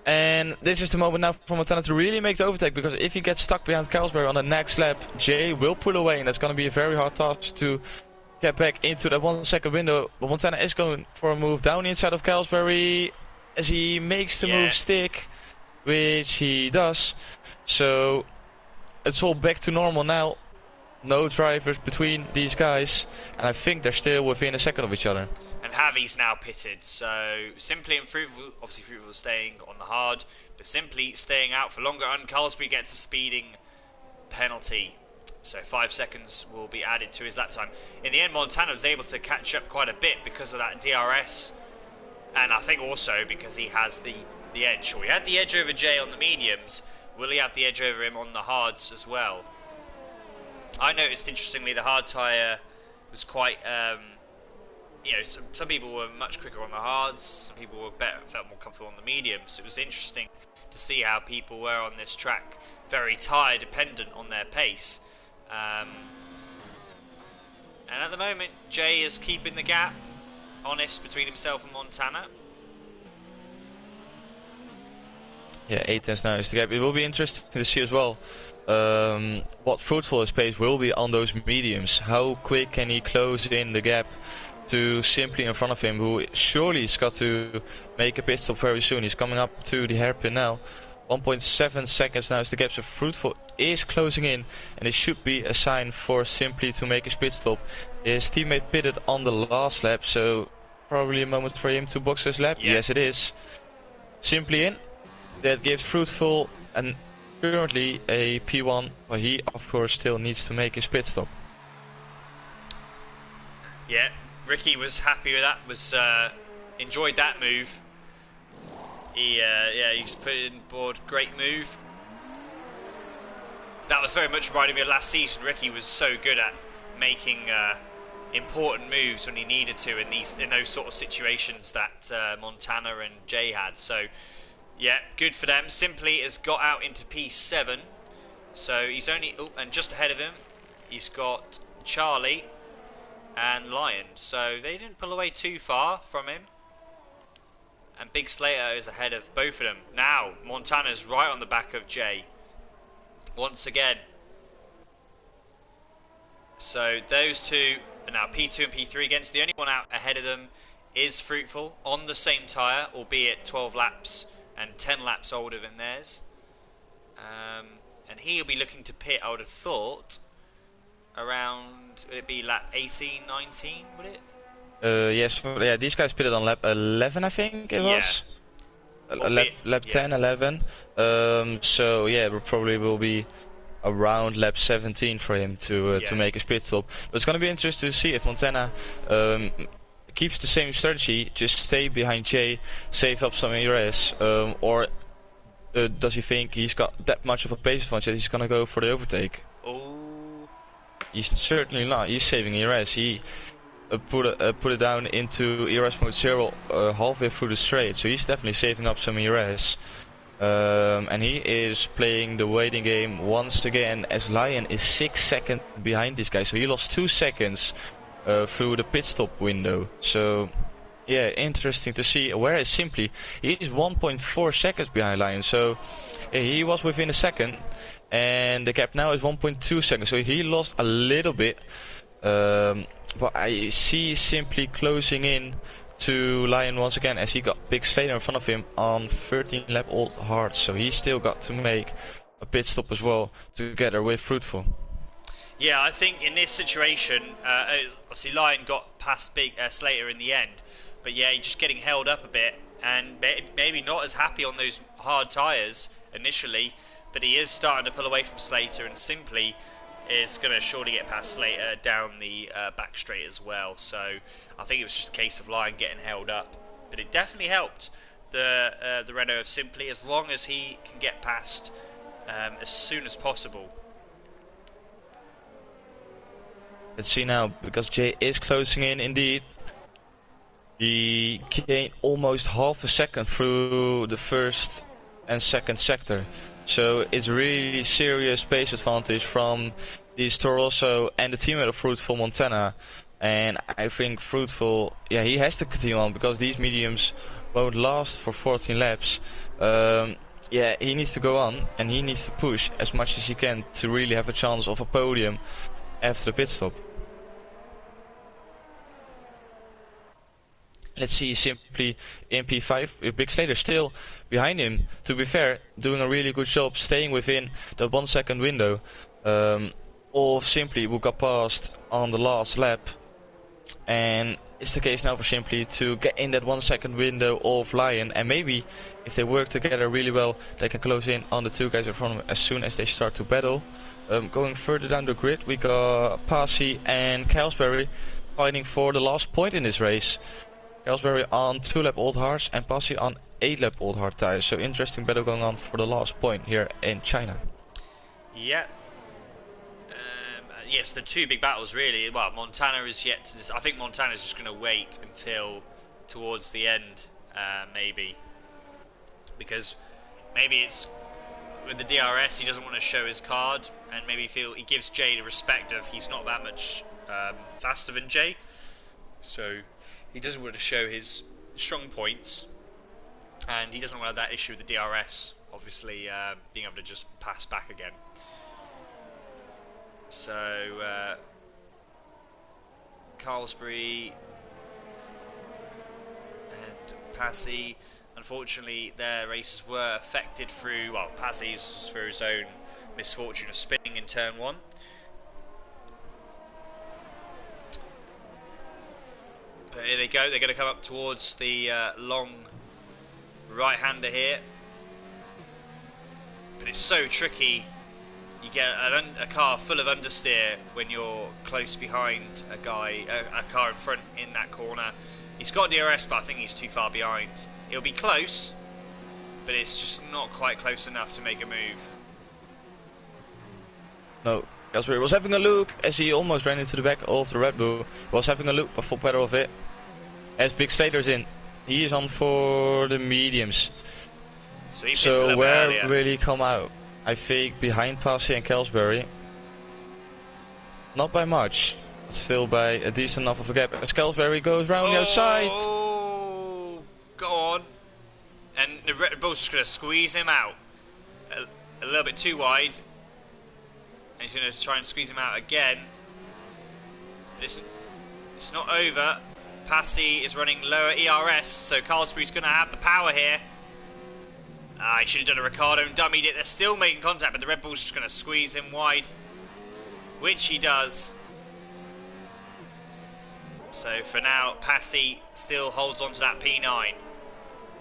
and this is the moment now for Montana to really make the overtake, because if he gets stuck behind Carlsbury on the next lap, Jay will pull away, and that's going to be a very hard task to get back into that 1 second window. But Montana is going for a move down the inside of Carlsbury as he makes the move stick, which he does. So it's all back to normal now. No drivers between these guys, and I think they're still within a second of each other. And Javi's now pitted, so Simply and Fruitful, obviously Fruitful staying on the hard, but Simply staying out for longer, and Carlsbury gets a speeding penalty. So 5 seconds will be added to his lap time. In the end, Montana was able to catch up quite a bit because of that DRS, and I think also because he has the edge. Or he had the edge over Jay on the mediums. Will he have the edge over him on the hards as well? I noticed, interestingly, the hard tyre was quite, some people were much quicker on the hards, some people felt more comfortable on the mediums. It was interesting to see how people were on this track, very tyre dependent on their pace. And at the moment, Jay is keeping the gap honest between himself and Montana. Yeah, 8 tenths now is the gap. It will be interesting to see as well what Fruitful's pace will be on those mediums. How quick can he close in the gap to Simply in front of him, who surely has got to make a pit stop very soon. He's coming up to the hairpin now. 1.7 seconds now is the gap, so Fruitful is closing in, and it should be a sign for Simply to make his pit stop. His teammate pitted on the last lap, so probably a moment for him to box his lap. Yes, it is. Simply in. That gives Fruitful and currently a P1, but he of course still needs to make his pit stop. Yeah, Ricky was happy with that. Enjoyed that move. He's put in board. Great move. That was very much reminding me of last season. Ricky was so good at making important moves when he needed to in those sort of situations that Montana and Jay had. So yeah, good for them. Simply has got out into P7, so he's only and just ahead of him he's got Charlie and Lion, so they didn't pull away too far from him. And Big Slater is ahead of both of them. Now Montana's right on the back of Jay once again. So those two are now P2 and P3 again. So the only one out ahead of them is Fruitful on the same tyre, albeit 12 laps and 10 laps older than theirs. And he'll be looking to pit, I would have thought, around, would it be lap 18, 19, would it? Yes, yeah, these guys pitted on lap 11, I think it was. Lap 10, 11. So yeah, it probably will be around lap 17 for him to make his pit stop. But it's going to be interesting to see if Montana keeps the same strategy, just stay behind Jay, save up some ERS, or does he think he's got that much of a pace advantage that he's going to go for the overtake? Oh. He's certainly not. He's saving ERS. He put it down into ERS mode 0 halfway through the straight, so he's definitely saving up some ERS. And he is playing the waiting game once again, as Lion is 6 seconds behind this guy, so he lost 2 seconds through the pit stop window. So yeah, interesting to see. Whereas Simply, he is 1.4 seconds behind Lion, so he was within a second, and the gap now is 1.2 seconds, so he lost a little bit. But I see Simply closing in to Lion once again, as he got Big Slater in front of him on 13 lap old hard, so he still got to make a pit stop as well together with Fruitful. Yeah, I think in this situation, obviously Lion got past Big Slater in the end, but yeah, he's just getting held up a bit, and maybe not as happy on those hard tyres initially, but he is starting to pull away from Slater, and Simply is going to surely get past Slater down the back straight as well. So I think it was just a case of Lion getting held up, but it definitely helped the Renault of Simply, as long as he can get past as soon as possible. Let's see now, because Jay is closing in indeed. He gained almost half a second through the first and second sector. So it's really serious pace advantage from these Torosso and the teammate of Fruitful, Montana. And I think Fruitful, yeah, he has to continue on, because these mediums won't last for 14 laps. Yeah, he needs to go on, and he needs to push as much as he can to really have a chance of a podium after the pit stop. Let's see Simply in P5 with Big Slater still behind him, to be fair, doing a really good job staying within the 1 second window of Simply, who got passed on the last lap. And it's the case now for Simply to get in that 1 second window of Lion, and maybe if they work together really well, they can close in on the two guys in front of them as soon as they start to battle. Going further down the grid, we got Passy and Calsbury fighting for the last point in this race. Calsbury on 2 lap old hards and Passy on 8 lap old hard tires. So interesting battle going on for the last point here in China. Yeah. Yes, the two big battles really. Well, Montana is yet to, I think Montana's just going to wait until towards the end, maybe, because maybe it's with the DRS he doesn't want to show his card, and maybe feel he gives Jay the respect of he's not that much faster than Jay, so he doesn't want to show his strong points, and he doesn't want to have that issue with the DRS, obviously being able to just pass back again. So Carlsbury and Passy, unfortunately their races were affected through, well, Passy's through his own misfortune of spinning in turn 1. But here they go, they're going to come up towards the long right-hander here. But it's so tricky. You get a car full of understeer when you're close behind a car in front in that corner. He's got DRS, but I think he's too far behind. It'll be close, but it's just not quite close enough to make a move. No, Casper was having a look as he almost ran into the back of the Red Bull. Was having a look, but full pedal of it. As Big Slater's in, he is on for the mediums. So where will he come out? I think behind Passy and Kelsbury. Not by much, but still by a decent enough of a gap. As Kelsbury goes round the outside. Oh, go on. And the Red Bull's just going to squeeze him out. A little bit too wide. And he's going to try and squeeze him out again. But it's not over. Passy is running lower ERS, so Carlsbury's going to have the power here. He should have done a Ricardo and dummied it. They're still making contact, but the Red Bull's just going to squeeze him wide. Which he does. So for now, Passy still holds on to that P9.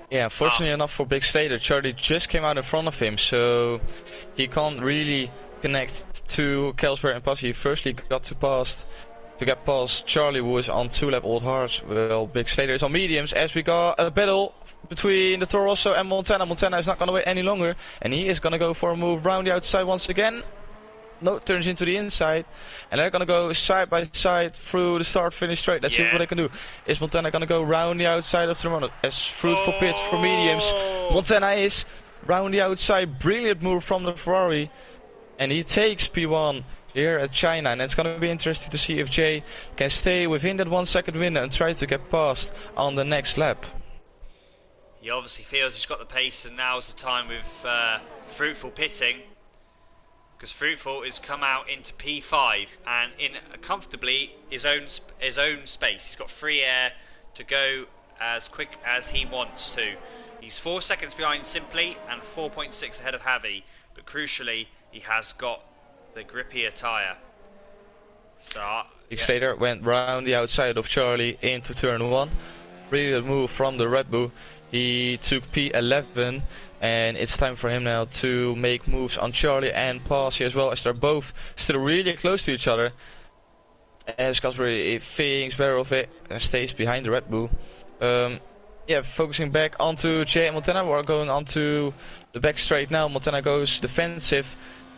Yeah, fortunately enough for Big Slater, Charlie just came out in front of him, so he can't really connect to Kelsbury and Passy. He firstly got to get past Charlie, who is on 2-lap old hards. Well, Big Slater is on mediums, as we got a battle between the Toro Rosso and Montana. Montana is not going to wait any longer, and he is going to go for a move round the outside once again. No, turns into the inside, and they're gonna go side by side through the start-finish straight. Let's see what they can do. Is Montana gonna go round the outside of the runner as fruitful pit for mediums? Montana is round the outside. Brilliant move from the Ferrari, and he takes P1 here at China. And it's gonna be interesting to see if Jay can stay within that 1 second window and try to get past on the next lap. He obviously feels he's got the pace, and now's the time with fruitful pitting. Because Fruitful has come out into P5 and in comfortably his own space. He's got free air to go as quick as he wants to. He's 4 seconds behind Simply and 4.6 ahead of Javi, but crucially he has got the grippier tyre. So Big Slater went round the outside of Charlie into turn 1. Brilliant move from the Red Bull. He took P11. And it's time for him now to make moves on Charlie and Passy as well, as they're both still really close to each other. As Casper thinks better of it and stays behind the Red Bull. Yeah, focusing back onto Jay and Montana. We're going onto the back straight now. Montana goes defensive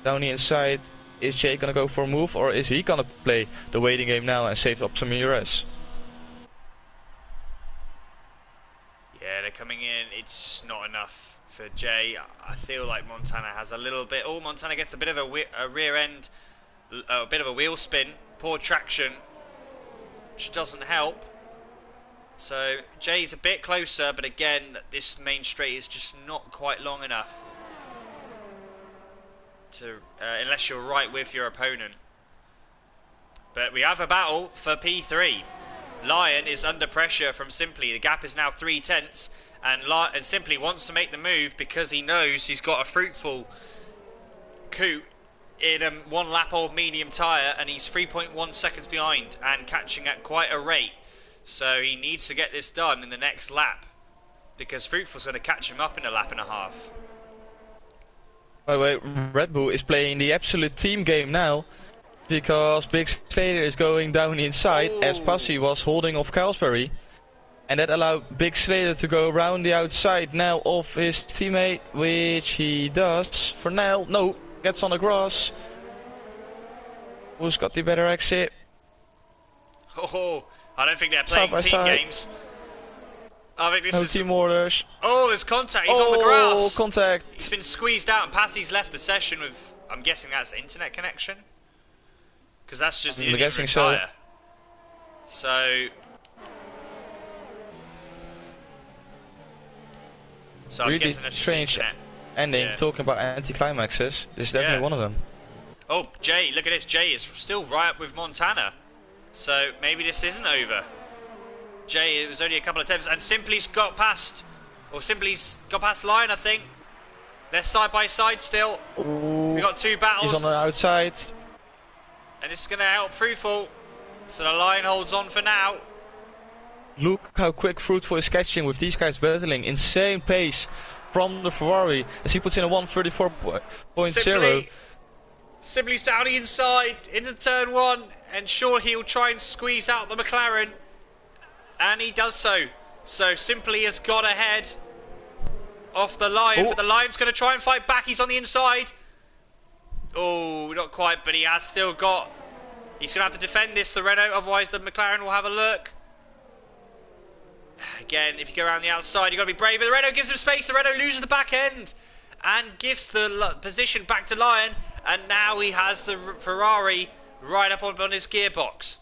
down the inside. Is Jay gonna go for a move, or is he gonna play the waiting game now and save up some ERS? Yeah, they're coming in. It's just not enough for Jay. I feel like Montana has a little bit. Oh, Montana gets a bit of a rear end, a bit of a wheel spin, poor traction, which doesn't help. So Jay's a bit closer, but again, this main straight is just not quite long enough to, unless you're right with your opponent. But we have a battle for P3. Lion is under pressure from Simply. The gap is now 3/10, and Simply wants to make the move because he knows he's got a fruitful coupe in a 1 lap old medium tyre, and he's 3.1 seconds behind and catching at quite a rate. So he needs to get this done in the next lap because Fruitful's going to catch him up in a lap and a half. By the way, Red Bull is playing the absolute team game now, because Big Slater is going down the inside as Passy was holding off Kelsbury, and that allowed Big Slater to go around the outside now of his teammate, which he does for now. No, gets on the grass. Who's got the better exit? Oh, I don't think they're playing team games. I think this is team orders. Oh, there's contact. He's on the grass. Oh, contact. He's been squeezed out, and Passy's left the session with, I'm guessing that's internet connection, because that's just the internet tyre. So I'm really guessing that's just strange internet. Ending. Yeah. Talking about anticlimaxes, this is definitely one of them. Oh, Jay, look at this. Jay is still right up with Montana. So maybe this isn't over. Jay, it was only a couple of attempts, and Simply's got past, or Simply's got past Lion, I think. They're side by side still. Ooh, We got 2 battles. he's on the outside. And this is going to help Fruitful. So the Lion holds on for now. Look how quick Fruitful is catching with these guys battling. Insane pace from the Ferrari as he puts in a 134.0. Simply's down the inside into turn 1, and sure, he'll try and squeeze out the McLaren, and he does so. So Simply has got ahead off the Lion, but the Lion's going to try and fight back. He's on the inside. Oh, not quite, but he has still got... He's going to have to defend this, the Renault, otherwise the McLaren will have a look. Again, if you go around the outside, you've got to be brave. But the Renault gives him space. The Renault loses the back end and gives the position back to Lion. And now he has the Ferrari right up on his gearbox.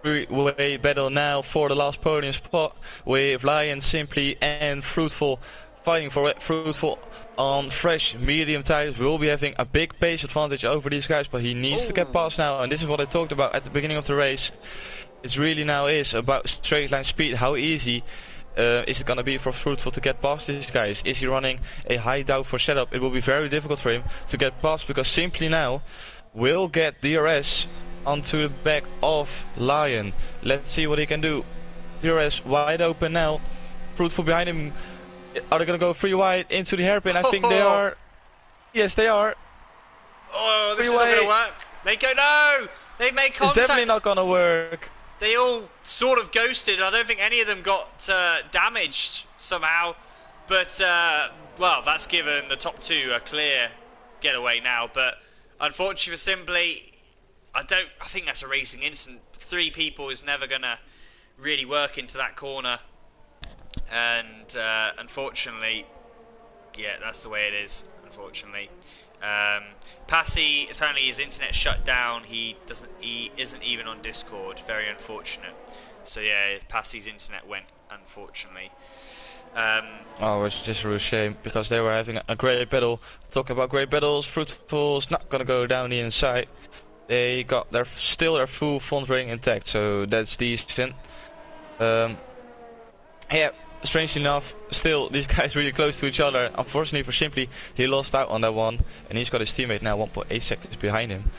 Three-way battle now for the last podium spot, with Lion, Simply and Fruitful fighting for it. Fruitful on fresh medium tires will be having a big pace advantage over these guys, but he needs to get past now, and this is what I talked about at the beginning of the race. It really now is about straight line speed. How easy is it going to be for Fruitful to get past these guys? Is he running a high downforce setup? It will be very difficult for him to get past, because Simply now will get DRS onto the back of Lion. Let's see what he can do. DRS wide open now. Fruitful behind him. Are they going to go free wide into the hairpin? I think they are. Yes, they are. Oh, this is not going to work. They go, no! They made contact. It's definitely not going to work. They all sort of ghosted. I don't think any of them got damaged somehow. But, well, that's given the top two a clear getaway now. But unfortunately for Simply, I think that's a racing incident. 3 people is never going to really work into that corner. And unfortunately, yeah, that's the way it is, unfortunately. Passy, apparently his internet shut down. He isn't even on Discord. Very unfortunate. So yeah, Passy's internet went, unfortunately. Oh, it's just a real shame, because they were having a great battle. Talking about great battles, Fruitful's not gonna go down the inside. They got their full front ring intact, so that's decent. Yeah, strangely enough, still these guys really close to each other. Unfortunately for Simply, he lost out on that one, and he's got his teammate now 1.8 seconds behind him.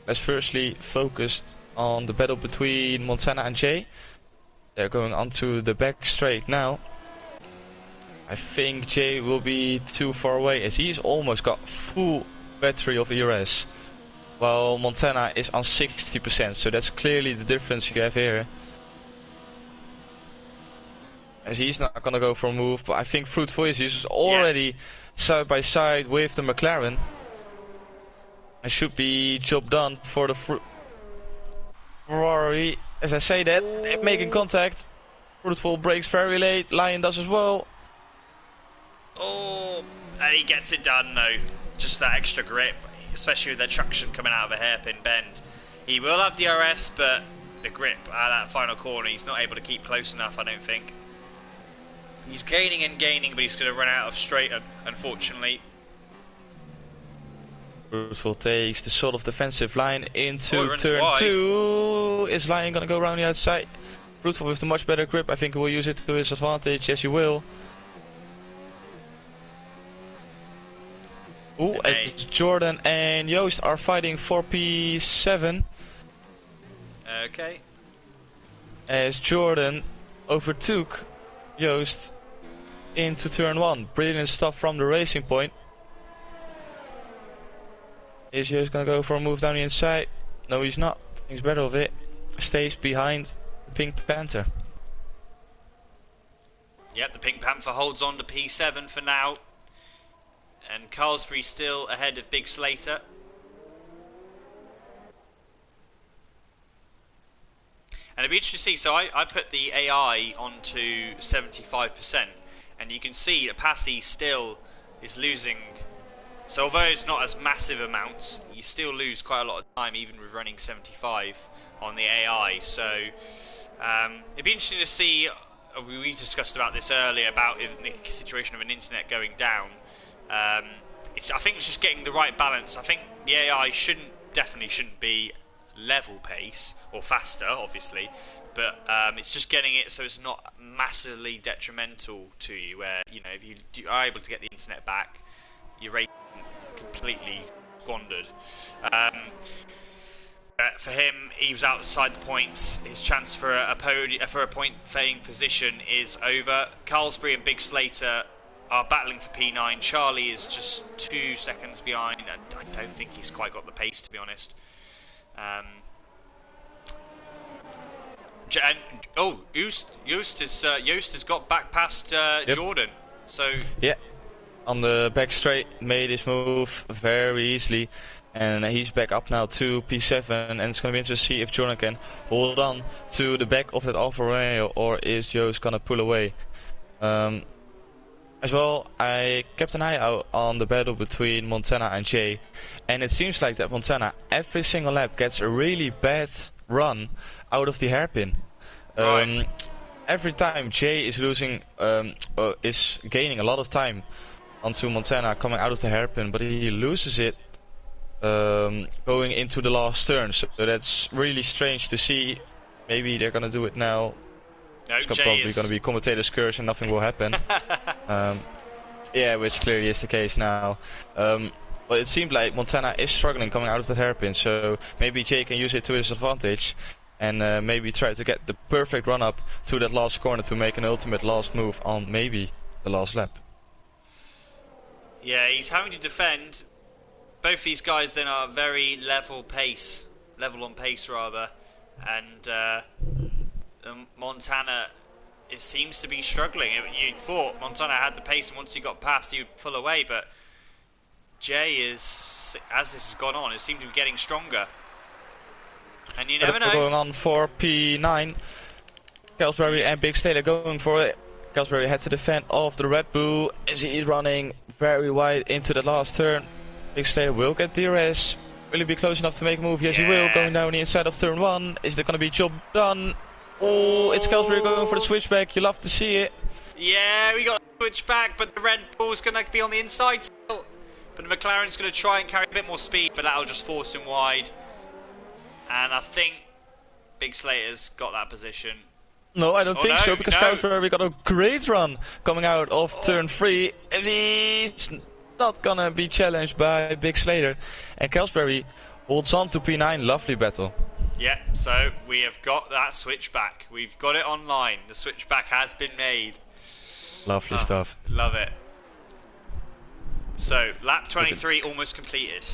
Let's firstly focus on the battle between Montana and Jay. They're going onto the back straight now. I think Jay will be too far away, as he's almost got full battery of ERS, while Montana is on 60%, so that's clearly the difference you have here. As he's not gonna go for a move, but I think Fruitful is already side by side with the McLaren. It should be job done for the Ferrari. As I say that, they're making contact. Fruitful breaks very late, Lion does as well. Oh, and he gets it done though. Just that extra grip, especially with the traction coming out of a hairpin bend. He will have DRS, but the grip at that final corner, he's not able to keep close enough, I don't think. He's gaining and gaining, but he's going to run out of straight, unfortunately. Fruitful takes the sort of defensive line into turn wide. 2. Is Lion going to go around the outside? Fruitful with the much better grip, I think he will use it to his advantage. Yes, he will. Ooh, Jordan and Joost are fighting for P7. Okay. As Jordan overtook Joost into turn 1. Brilliant stuff from the Racing Point. Is Joost gonna go for a move down the inside? No, he's not. Thinks better of it. Stays behind the Pink Panther. Yep, the Pink Panther holds on to P7 for now. And Carlsbury still ahead of Big Slater. And it'd be interesting to see, so I put the AI onto 75%, and you can see that Passy still is losing. So although it's not as massive amounts, you still lose quite a lot of time, even with running 75 on the AI. So it'd be interesting to see, we discussed about this earlier, about if the situation of an internet going down. I think it's just getting the right balance. I think the AI definitely shouldn't be level pace or faster, obviously, but it's just getting it so it's not massively detrimental to you. Where if you are able to get the internet back, your rate completely squandered. For him, he was outside the points. His chance for a point-paying position is over. Carlsbury and Big Slater are battling for P9. Charlie is just 2 seconds behind. I don't think he's quite got the pace, to be honest. Yep. Joost has got back past Jordan. So yeah, on the back straight, made his move very easily. And he's back up now to P7, and it's going to be interesting to see if Jordan can hold on to the back of that Alfa Romeo, or is Joost going to pull away. As well, I kept an eye out on the battle between Montana and Jay, and it seems like that Montana every single lap gets a really bad run out of the hairpin. Right. Every time Jay is is gaining a lot of time onto Montana coming out of the hairpin, but he loses it going into the last turn. So that's really strange to see. Maybe they're gonna do it now. No, It's probably gonna be commentator's curse and nothing will happen. Yeah, which clearly is the case now. But it seemed like Montana is struggling coming out of that hairpin, so maybe Jay can use it to his advantage and maybe try to get the perfect run up to that last corner to make an ultimate last move on maybe the last lap. Yeah, he's having to defend. Both these guys then are very level on pace rather, and Montana, it seems to be struggling. You thought Montana had the pace, and once he got past, he would pull away. But Jay is, as this has gone on, it seemed to be getting stronger. And you never know. Going on for P9. Kelsbury and Big Slater going for it. Kelsbury had to defend off the Red Bull as he is running very wide into the last turn. Big Slater will get DRS. Will he be close enough to make a move? Yes, he will. Going down the inside of turn 1. Is there going to be job done? Oh, it's Kelsbury going for the switchback. You love to see it. Yeah, we got a switchback, but the Red Bull's going to be on the inside still. But the McLaren's going to try and carry a bit more speed, but that'll just force him wide. And I think Big Slater's got that position. No, I don't think so, because Kelsbury got a great run coming out of turn 3. And he's not going to be challenged by Big Slater. And Kelsbury holds on to P9. Lovely battle. Yeah, so we have got that switchback. We've got it online. The switchback has been made. Lovely stuff. Love it. So, lap 23 almost completed.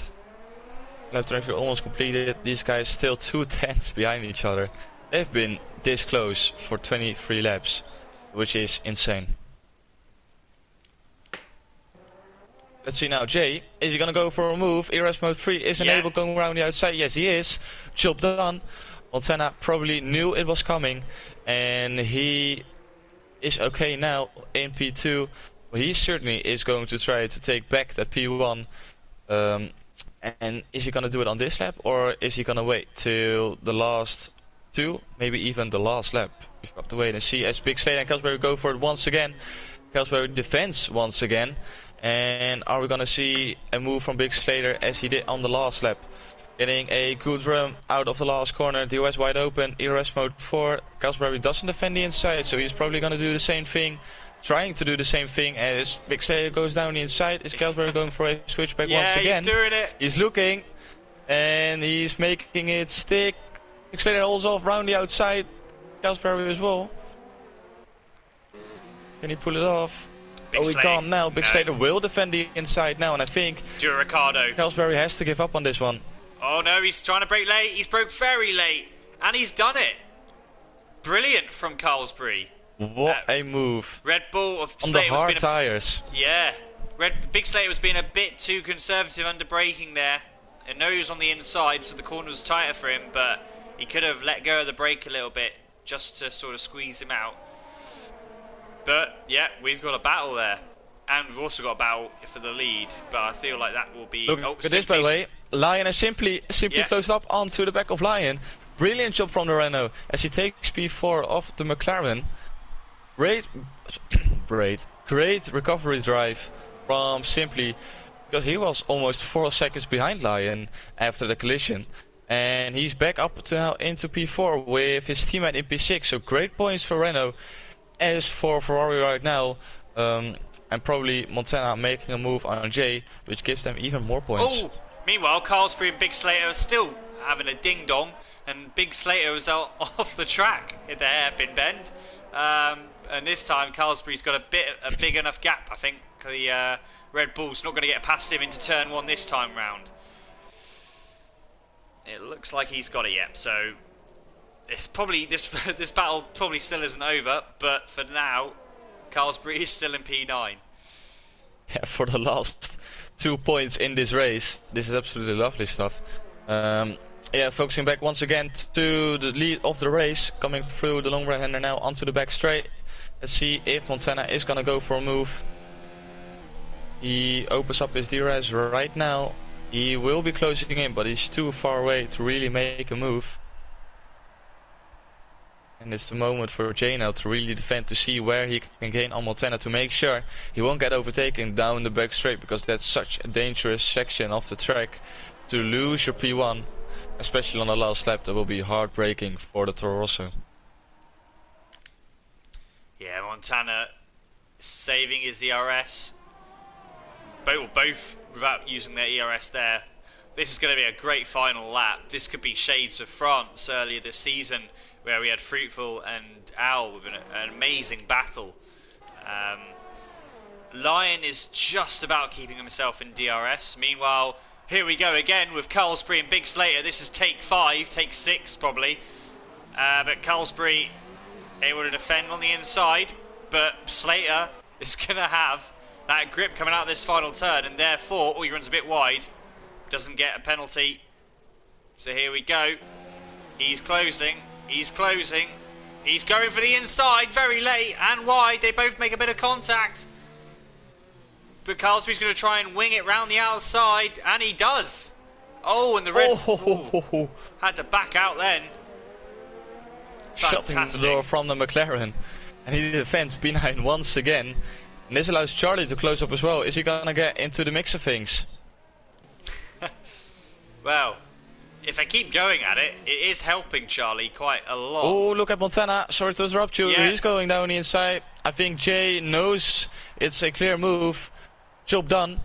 Lap 23 almost completed. These guys still 2 tenths behind each other. They've been this close for 23 laps, which is insane. Let's see now, Jay, is he gonna go for a move? ERS mode 3 is enabled going around the outside. Yes, he is. Job done. Montana probably knew it was coming, and he is okay now in P2. Well, he certainly is going to try to take back that P1. And is he gonna do it on this lap, or is he gonna wait till the last 2, maybe even the last lap? We've got to wait and see as Big Slater and Kelsbury go for it once again. Kelsbury defends once again. And are we gonna see a move from Big Slater as he did on the last lap? Getting a good run out of the last corner. DOS wide open. ERS mode 4. Kelsbury doesn't defend the inside, so he's probably gonna do the same thing. Trying to do the same thing as Big Slater goes down the inside. Is Kelsbury going for a switchback once again? Yeah, he's doing it. He's looking, and he's making it stick. Big Slater holds off round the outside. Kelsbury as well. Can he pull it off? Big he can't now. Big Slater will defend the inside now, and I think Ricardo. Kelsbury has to give up on this one. Oh no, he's trying to break late. He's broke very late, and he's done it. Brilliant from Carlsbury. What a move. Red Bull of on Slater the hard tires. Yeah. Big Slater was being a bit too conservative under braking there. I know he was on the inside, so the corner was tighter for him, but he could have let go of the brake a little bit just to sort of squeeze him out. But yeah, we've got a battle there, and we've also got a battle for the lead. But I feel like that will be. Look at this, by the way. Lion has simply closed up onto the back of Lion. Brilliant job from the Renault as he takes P4 off the McLaren. Great recovery drive from Simply, because he was almost 4 seconds behind Lion after the collision. And he's back up to now into P4 with his teammate in P6. So great points for Renault. As for Ferrari right now, and probably Montana making a move on Jay, which gives them even more points. Oh! Meanwhile, Carlsbury and Big Slater are still having a ding-dong, and Big Slater was out off the track at the hairpin bend. And this time, Carlsbury's got a big enough gap, I think. The Red Bull's not going to get past him into turn 1 this time round. It looks like he's got it yet, so it's probably this battle probably still isn't over, but for now, Carlsbury is still in P9. for the last 2 points in this race. This is absolutely lovely stuff. Yeah, focusing back once again to the lead of the race, coming through the long right hander now onto the back straight. Let's see if Montana is gonna go for a move. He opens up his DRS right now. He will be closing in, but he's too far away to really make a move. And it's the moment for Jay now to really defend, to see where he can gain on Montana, to make sure he won't get overtaken down the back straight, because that's such a dangerous section of the track. To lose your P1, especially on the last lap, that will be heartbreaking for the Toro Rosso. Yeah, Montana saving his ERS. Both without using their ERS there. This is going to be a great final lap. This could be shades of France earlier this season, where we had Fruitful and Owl with an amazing battle. Lion is just about keeping himself in DRS. Meanwhile, here we go again with Carlsbury and Big Slater. This is take 6 probably. But Carlsbury able to defend on the inside, but Slater is going to have that grip coming out of this final turn, and therefore, he runs a bit wide, doesn't get a penalty. So here we go. He's closing, he's going for the inside, very late and wide. They both make a bit of contact, but Carlsbury's going to try and wing it round the outside, and he does. Oh, and the red had to back out then. Shutting the door from the McLaren, and he defends B9 once again. And this allows Charlie to close up as well. Is he gonna get into the mix of things? Well, if I keep going at it, it is helping Charlie quite a lot. Oh, look at Montana. Sorry to interrupt you. Yeah. He's going down the inside. I think Jay knows it's a clear move. Job done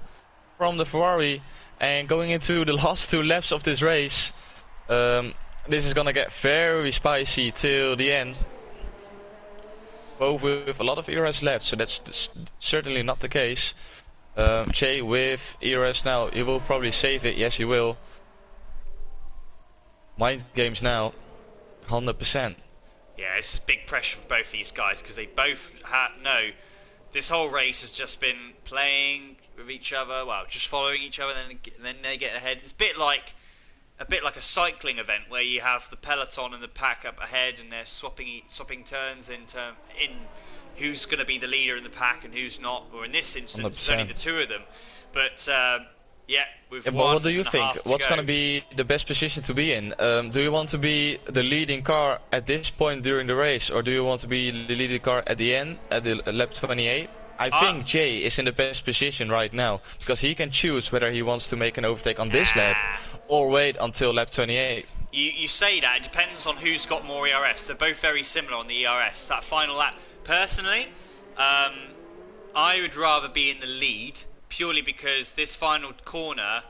from the Ferrari. And going into the last 2 laps of this race, this is gonna get very spicy till the end. Both with a lot of ERS left, so that's certainly not the case. Jay with ERS now, he will probably save it. Yes, he will. Mind games now, 100%. Yeah, this is big pressure for both these guys, because they both know this whole race has just been playing with each other, well, just following each other, and then they get ahead. It's a bit like a cycling event where you have the peloton and the pack up ahead, and they're swapping turns in who's going to be the leader in the pack and who's not. Or in this instance, 100%. it's only the 2 of them. But yeah, with but one what do you and a think? half to What's go. going to be the best position to be in? Do you want to be the leading car at this point during the race, or do you want to be the leading car at the end, at the lap 28? I think Jay is in the best position right now, because he can choose whether he wants to make an overtake on this lap or wait until lap 28. You say that, it depends on who's got more ERS. They're both very similar on the ERS. That final lap, personally, I would rather be in the lead, purely because this final corner,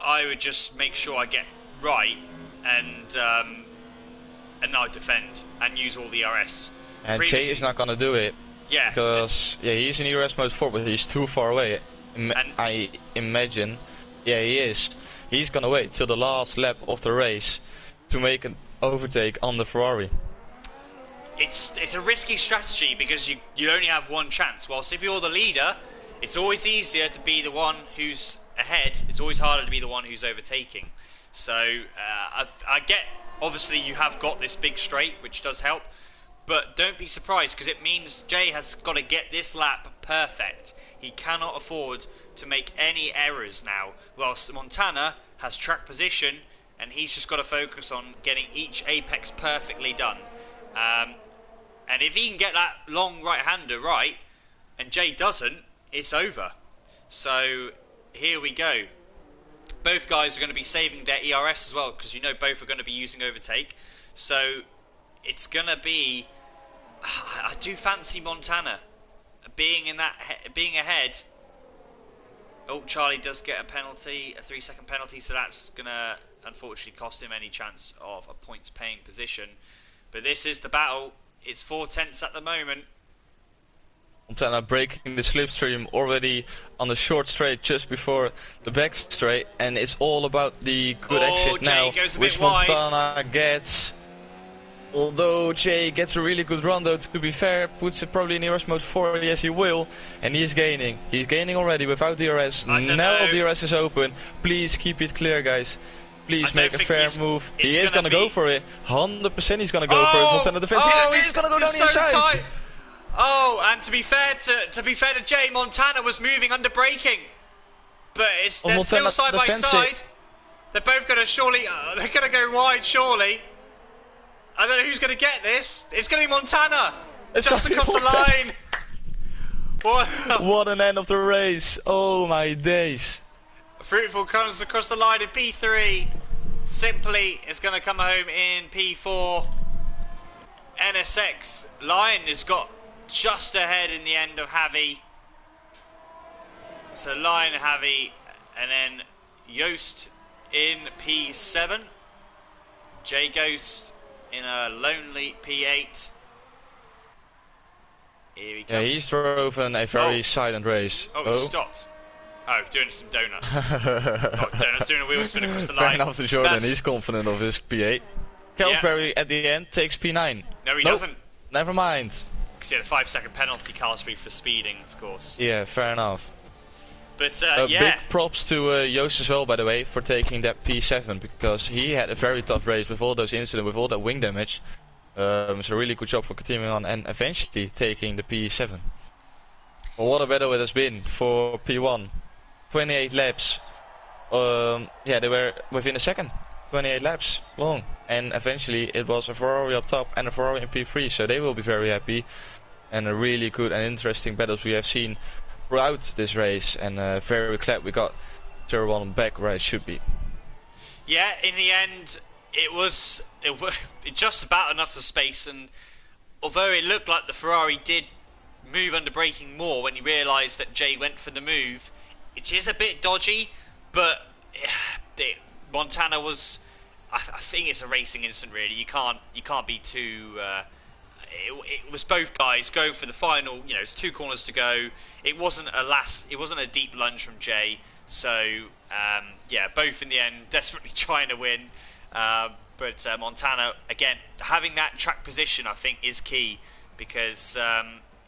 I would just make sure I get right, and I defend and use all the ERS. And Jay is not gonna do it. Yeah, because he's in ERS mode 4, but he's too far away. I imagine. Yeah, he is. He's gonna wait till the last lap of the race to make an overtake on the Ferrari. It's a risky strategy, because you only have one chance. Whilst if you're the leader, it's always easier to be the one who's ahead. It's always harder to be the one who's overtaking. So I get, obviously you have got this big straight, which does help. But don't be surprised, because it means Jay has got to get this lap perfect. He cannot afford to make any errors now, whilst Montana has track position, and he's just got to focus on getting each apex perfectly done. And if he can get that long right-hander right, and Jay doesn't, it's over. So here we go. Both guys are going to be saving their ERS as well, because you know both are going to be using overtake. So it's going to be... I do fancy Montana being ahead. Oh, Charlie does get a penalty, a 3-second penalty, so that's going to unfortunately cost him any chance of a points paying position. But this is the battle. It's 4/10 at the moment. Montana breaking the slipstream already on the short straight just before the back straight, and it's all about the good exit Jay now, goes a which bit wide. Montana gets. Although Jay gets a really good run though, to be fair, puts it probably in rush mode 4, yes he will, and he is gaining. He's gaining already without DRS. I don't Now know. DRS is open. Please keep it clear, guys. Please make a fair move. He is gonna go for it. 100% he's gonna go for it. Montana defense. Oh, He's gonna go down the so inside. tight. Oh, and to be fair to Jay, Montana was moving under braking, but they're still side by side. They're both gonna they're gonna go wide surely. I don't know who's gonna get this. It's gonna be Montana, just across the line. What an end of the race! Oh my days! Fruitful comes across the line in P3. Simply is going to come home in P4. NSX Lion has got just ahead in the end of Javi. So Lion, Javi, and then Yost in P7. J Ghost in a lonely P8. Here he comes. Yeah, he's driven a very silent race. Oh, he stopped. Oh, doing some donuts. Donuts doing a wheel spin across the line. Fair enough to Jordan, he's confident of his P8. Calsbury at the end takes P9. No, he doesn't. Never mind. Because he had a 5-second penalty, Calsbury, for speeding, of course. Yeah, fair enough. But, yeah. Big props to Joost as well, by the way, for taking that P7, because he had a very tough race with all those incidents, with all that wing damage. So really good job for continuing on and eventually taking the P7. Well, what a battle it has been for P1. 28 laps. Yeah, they were within a second. 28 laps long. And eventually it was a Ferrari up top and a Ferrari in P3. So they will be very happy. And a really good and interesting battles we have seen throughout this race. And very glad we got Turbo 1 back where it should be. Yeah, in the end, it was just about enough of space. And although it looked like the Ferrari did move under braking more when he realised that Jay went for the move, it is a bit dodgy, but Montana was. I think it's a racing incident, really. You can't be too. It was both guys going for the final. You know, it's 2 corners to go. It wasn't a deep lunge from Jay. So yeah, both in the end desperately trying to win. But Montana again having that track position, I think, is key because.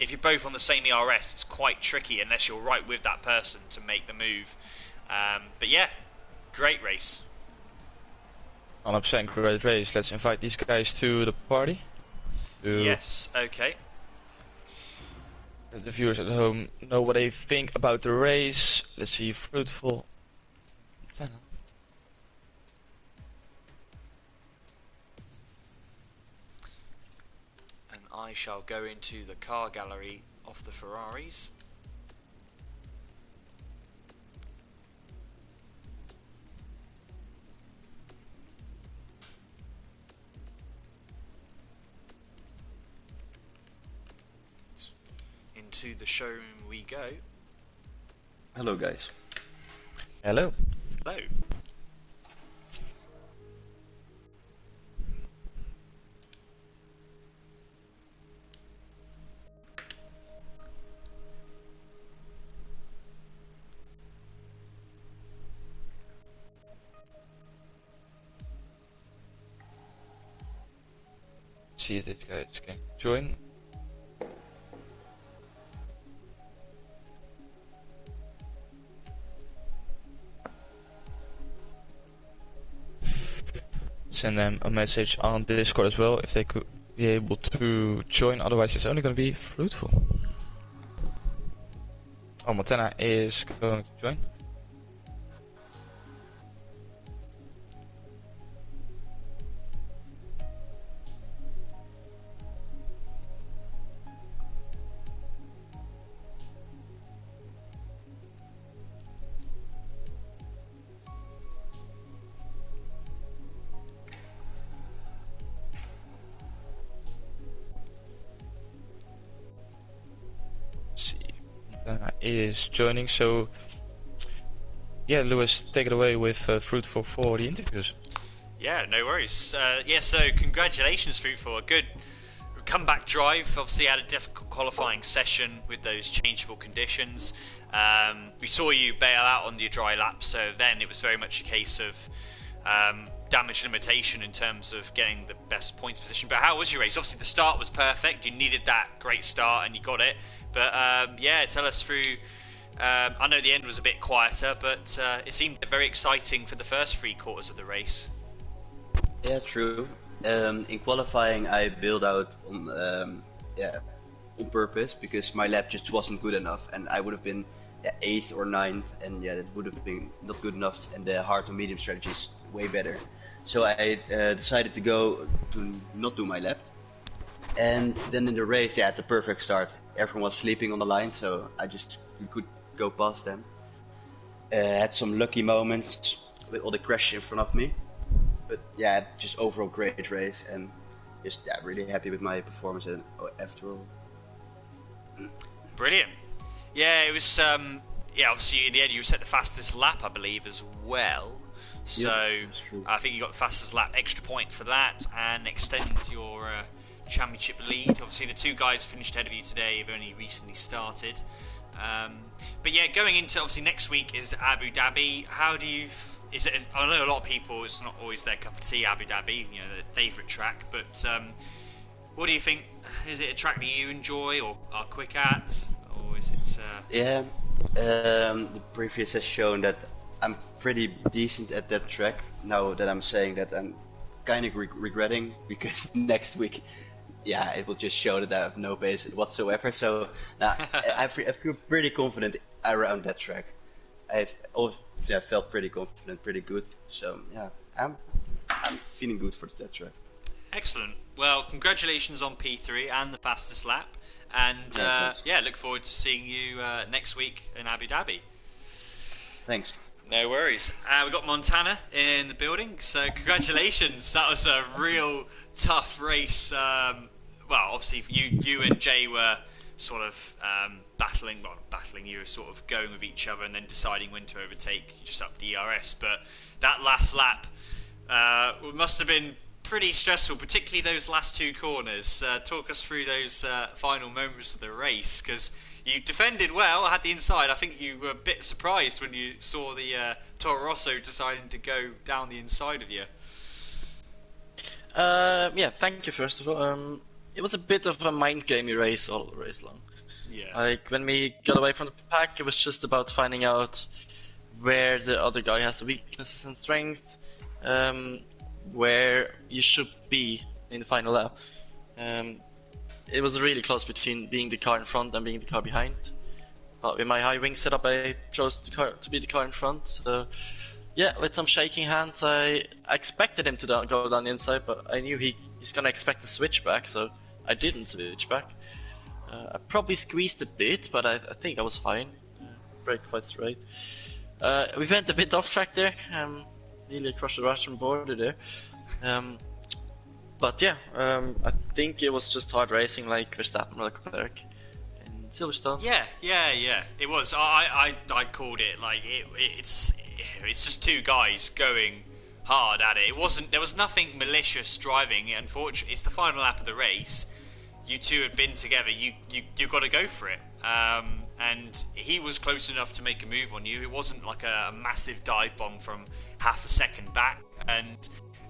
If you're both on the same ERS, it's quite tricky unless you're right with that person to make the move. But yeah, great race. 100% great race. Let's invite these guys to the party. Yes, okay. Let the viewers at home know what they think about the race. Let's see, Fruitful. I shall go into the car gallery of the Ferraris. Into the showroom we go. Hello guys. Hello. Hello. See if these guys can join. Send them a message on Discord as well if they could be able to join, otherwise it's only going to be Fruitful. Oh, Montana is going to join. Is joining, so yeah, Lewis, take it away with Fruitful for the interviews. Yeah, no worries. Yeah, so congratulations, Fruitful. A good comeback drive. Obviously, had a difficult qualifying session with those changeable conditions. We saw you bail out on your dry lap, so then it was very much a case of damage limitation in terms of getting the best points position. But how was your race? Obviously the start was perfect. You needed that great start and you got it. But yeah, tell us through. I know the end was a bit quieter, but it seemed very exciting for the first 3 quarters of the race. Yeah, true. In qualifying, I bailed out on purpose because my lap just wasn't good enough, and I would have been 8th or 9th, and yeah, that would have been not good enough. And the hard to medium strategy is way better. So I decided to go to not do my lap. And then in the race, yeah, at the perfect start, everyone was sleeping on the line, so I just could go past them. Had some lucky moments with all the crashes in front of me. But yeah, just overall great race, and just really happy with my performance after all. Brilliant. Yeah, it was. Obviously in the end you set the fastest lap, I believe, as well. So I think you got the fastest lap, extra point for that, and extend your championship lead. Obviously the 2 guys finished ahead of you today have only recently started. But yeah, going into obviously next week is Abu Dhabi. How do you? I know a lot of people, it's not always their cup of tea, Abu Dhabi, their favourite track. But what do you think? Is it a track that you enjoy or are quick at, or is it? Yeah, the previous has shown that I'm pretty decent at that track. Now that I'm saying that, I'm kind of regretting because next week, yeah, it will just show that I have no pace whatsoever. So now I feel pretty confident around that track. I've always felt pretty confident, pretty good. So yeah, I'm feeling good for that track. Excellent. Well, congratulations on P3 and the fastest lap, and look forward to seeing you next week in Abu Dhabi. Thanks. No worries. We've got Montana in the building, so congratulations. That was a real tough race. Well, obviously you and Jay were sort of battling. You were sort of going with each other and then deciding when to overtake just up DRS. But that last lap must have been pretty stressful, particularly those last 2 corners. Talk us through those final moments of the race, because you defended well. I had the inside. I think you were a bit surprised when you saw the Toro Rosso deciding to go down the inside of you. Yeah, thank you first of all. It was a bit of a mind-gamey race all race long. Yeah. Like when we got away from the pack, it was just about finding out where the other guy has the weaknesses and strength, where you should be in the final lap. It was really close between being the car in front and being the car behind. But with my high wing setup, I chose to be the car in front. So yeah, with some shaking hands, I expected him to go down the inside, but I knew he's gonna expect the switch back, so I didn't switch back. I probably squeezed a bit, but I think I was fine. Brake quite straight. We went a bit off track there, nearly across the Russian border there. But yeah, I think it was just hard racing like Verstappen or Leclerc in Silverstone. Yeah, it was. I called it like it's just 2 guys going hard at it. There was nothing malicious driving. Unfortunately, it's the final lap of the race. You 2 had been together. You got to go for it. And he was close enough to make a move on you. It wasn't like a massive dive bomb from half a second back. And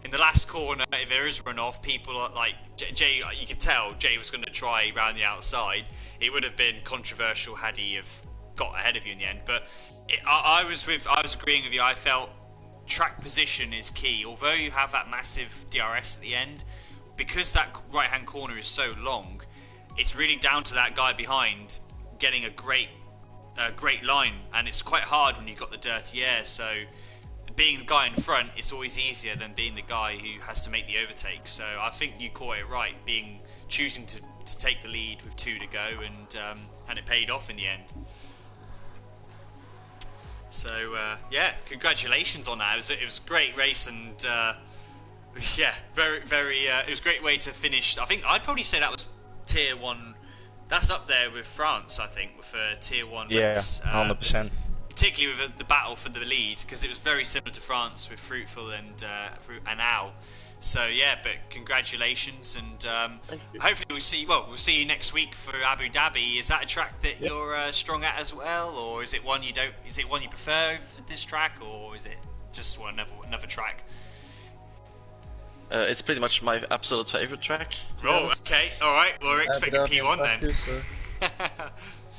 in the last corner, if there is a runoff, people are like Jay. You could tell Jay was going to try round the outside. It would have been controversial had he have got ahead of you in the end. But I was agreeing with you. I felt track position is key. Although you have that massive DRS at the end, because that right-hand corner is so long, it's really down to that guy behind getting a great line, and it's quite hard when you've got the dirty air. So being the guy in front, it's always easier than being the guy who has to make the overtake. So I think you caught it right, choosing to take the lead with 2 to go, and it paid off in the end. So yeah, congratulations on that. It was a great race, and yeah, very it was a great way to finish. I think I'd probably say that was tier 1. That's up there with France, I think, with tier 1 race. Yeah, 100%. Particularly with the battle for the lead, because it was very similar to France with Fruitful and Al. So yeah, but congratulations, and hopefully we'll see you next week for Abu Dhabi. Is that a track that you're strong at as well, or is it one you prefer for this track, or is it just another track? It's pretty much my absolute favorite track. To be Oh, honest. okay, alright, we're expecting Abu Dhabi P1 and then. Baku,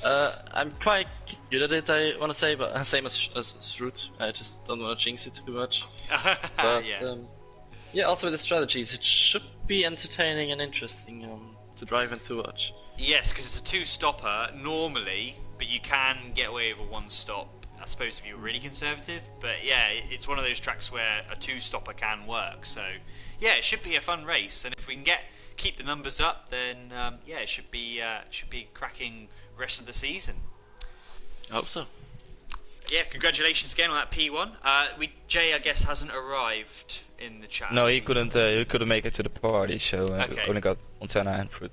so- I'm quite good at it, I want to say, but same as Root. I just don't want to jinx it too much. But Yeah. yeah, also with the strategies, it should be entertaining and interesting to drive and to watch. Yes, because it's a two-stopper normally, but you can get away with a one-stop, I suppose, if you're really conservative. But yeah, it's one of those tracks where a two-stopper can work. So yeah, it should be a fun race, and if we can keep the numbers up, then yeah, it should be cracking rest of the season. I hope so. Yeah, congratulations again on that P1. Jay, I guess, hasn't arrived in the chat. No, has he couldn't make it to the party, so Okay. only got Montana and Fruit.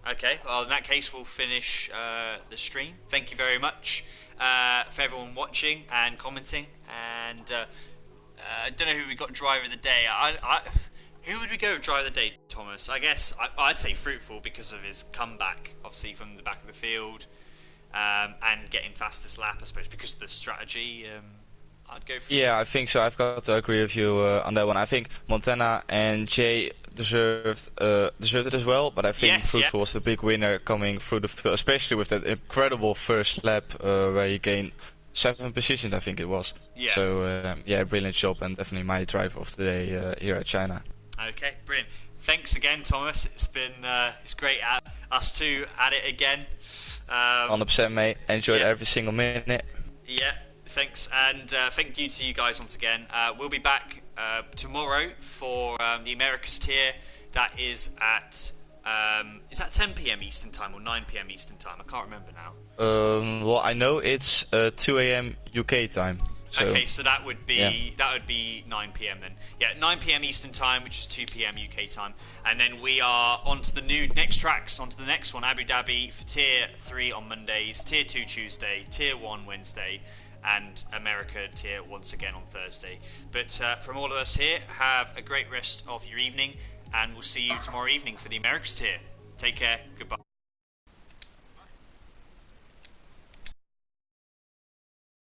Okay, well in that case we'll finish the stream. Thank you very much for everyone watching and commenting. And I don't know who we got driver of the day. Who would we go with driver of the day, Thomas? I guess I'd say Fruitful because of his comeback, obviously from the back of the field, and getting fastest lap, I suppose, because of the strategy. I'd go for. Yeah, I think so. I've got to agree with you on that one. I think Montana and Jay deserved it as well, but I think Yes, Fruitful yeah. was the big winner coming through the field, especially with that incredible first lap where he gained 7 positions, I think it was. Yeah. So yeah, brilliant job, and definitely my driver of the day here at China. Okay, brilliant. Thanks again, Thomas. It's been it's great us two at it again. 100% mate, enjoyed yeah. every single minute. Yeah, thanks, and thank you to you guys once again. We'll be back tomorrow for the Americas tier. That is at 10 p.m. Eastern time or 9 p.m. Eastern time? I can't remember now. Well, I know it's 2 a.m. UK time. So, Okay, so that would be yeah. 9 p.m. then. Yeah, 9 p.m. Eastern time, which is 2 p.m. UK time, and then we are on to the next tracks, on to the next one. Abu Dhabi for Tier 3 on Mondays, Tier 2 Tuesday, Tier 1 Wednesday, and America Tier once again on Thursday. But from all of us here, have a great rest of your evening, and we'll see you tomorrow evening for the Americas Tier. Take care. Goodbye.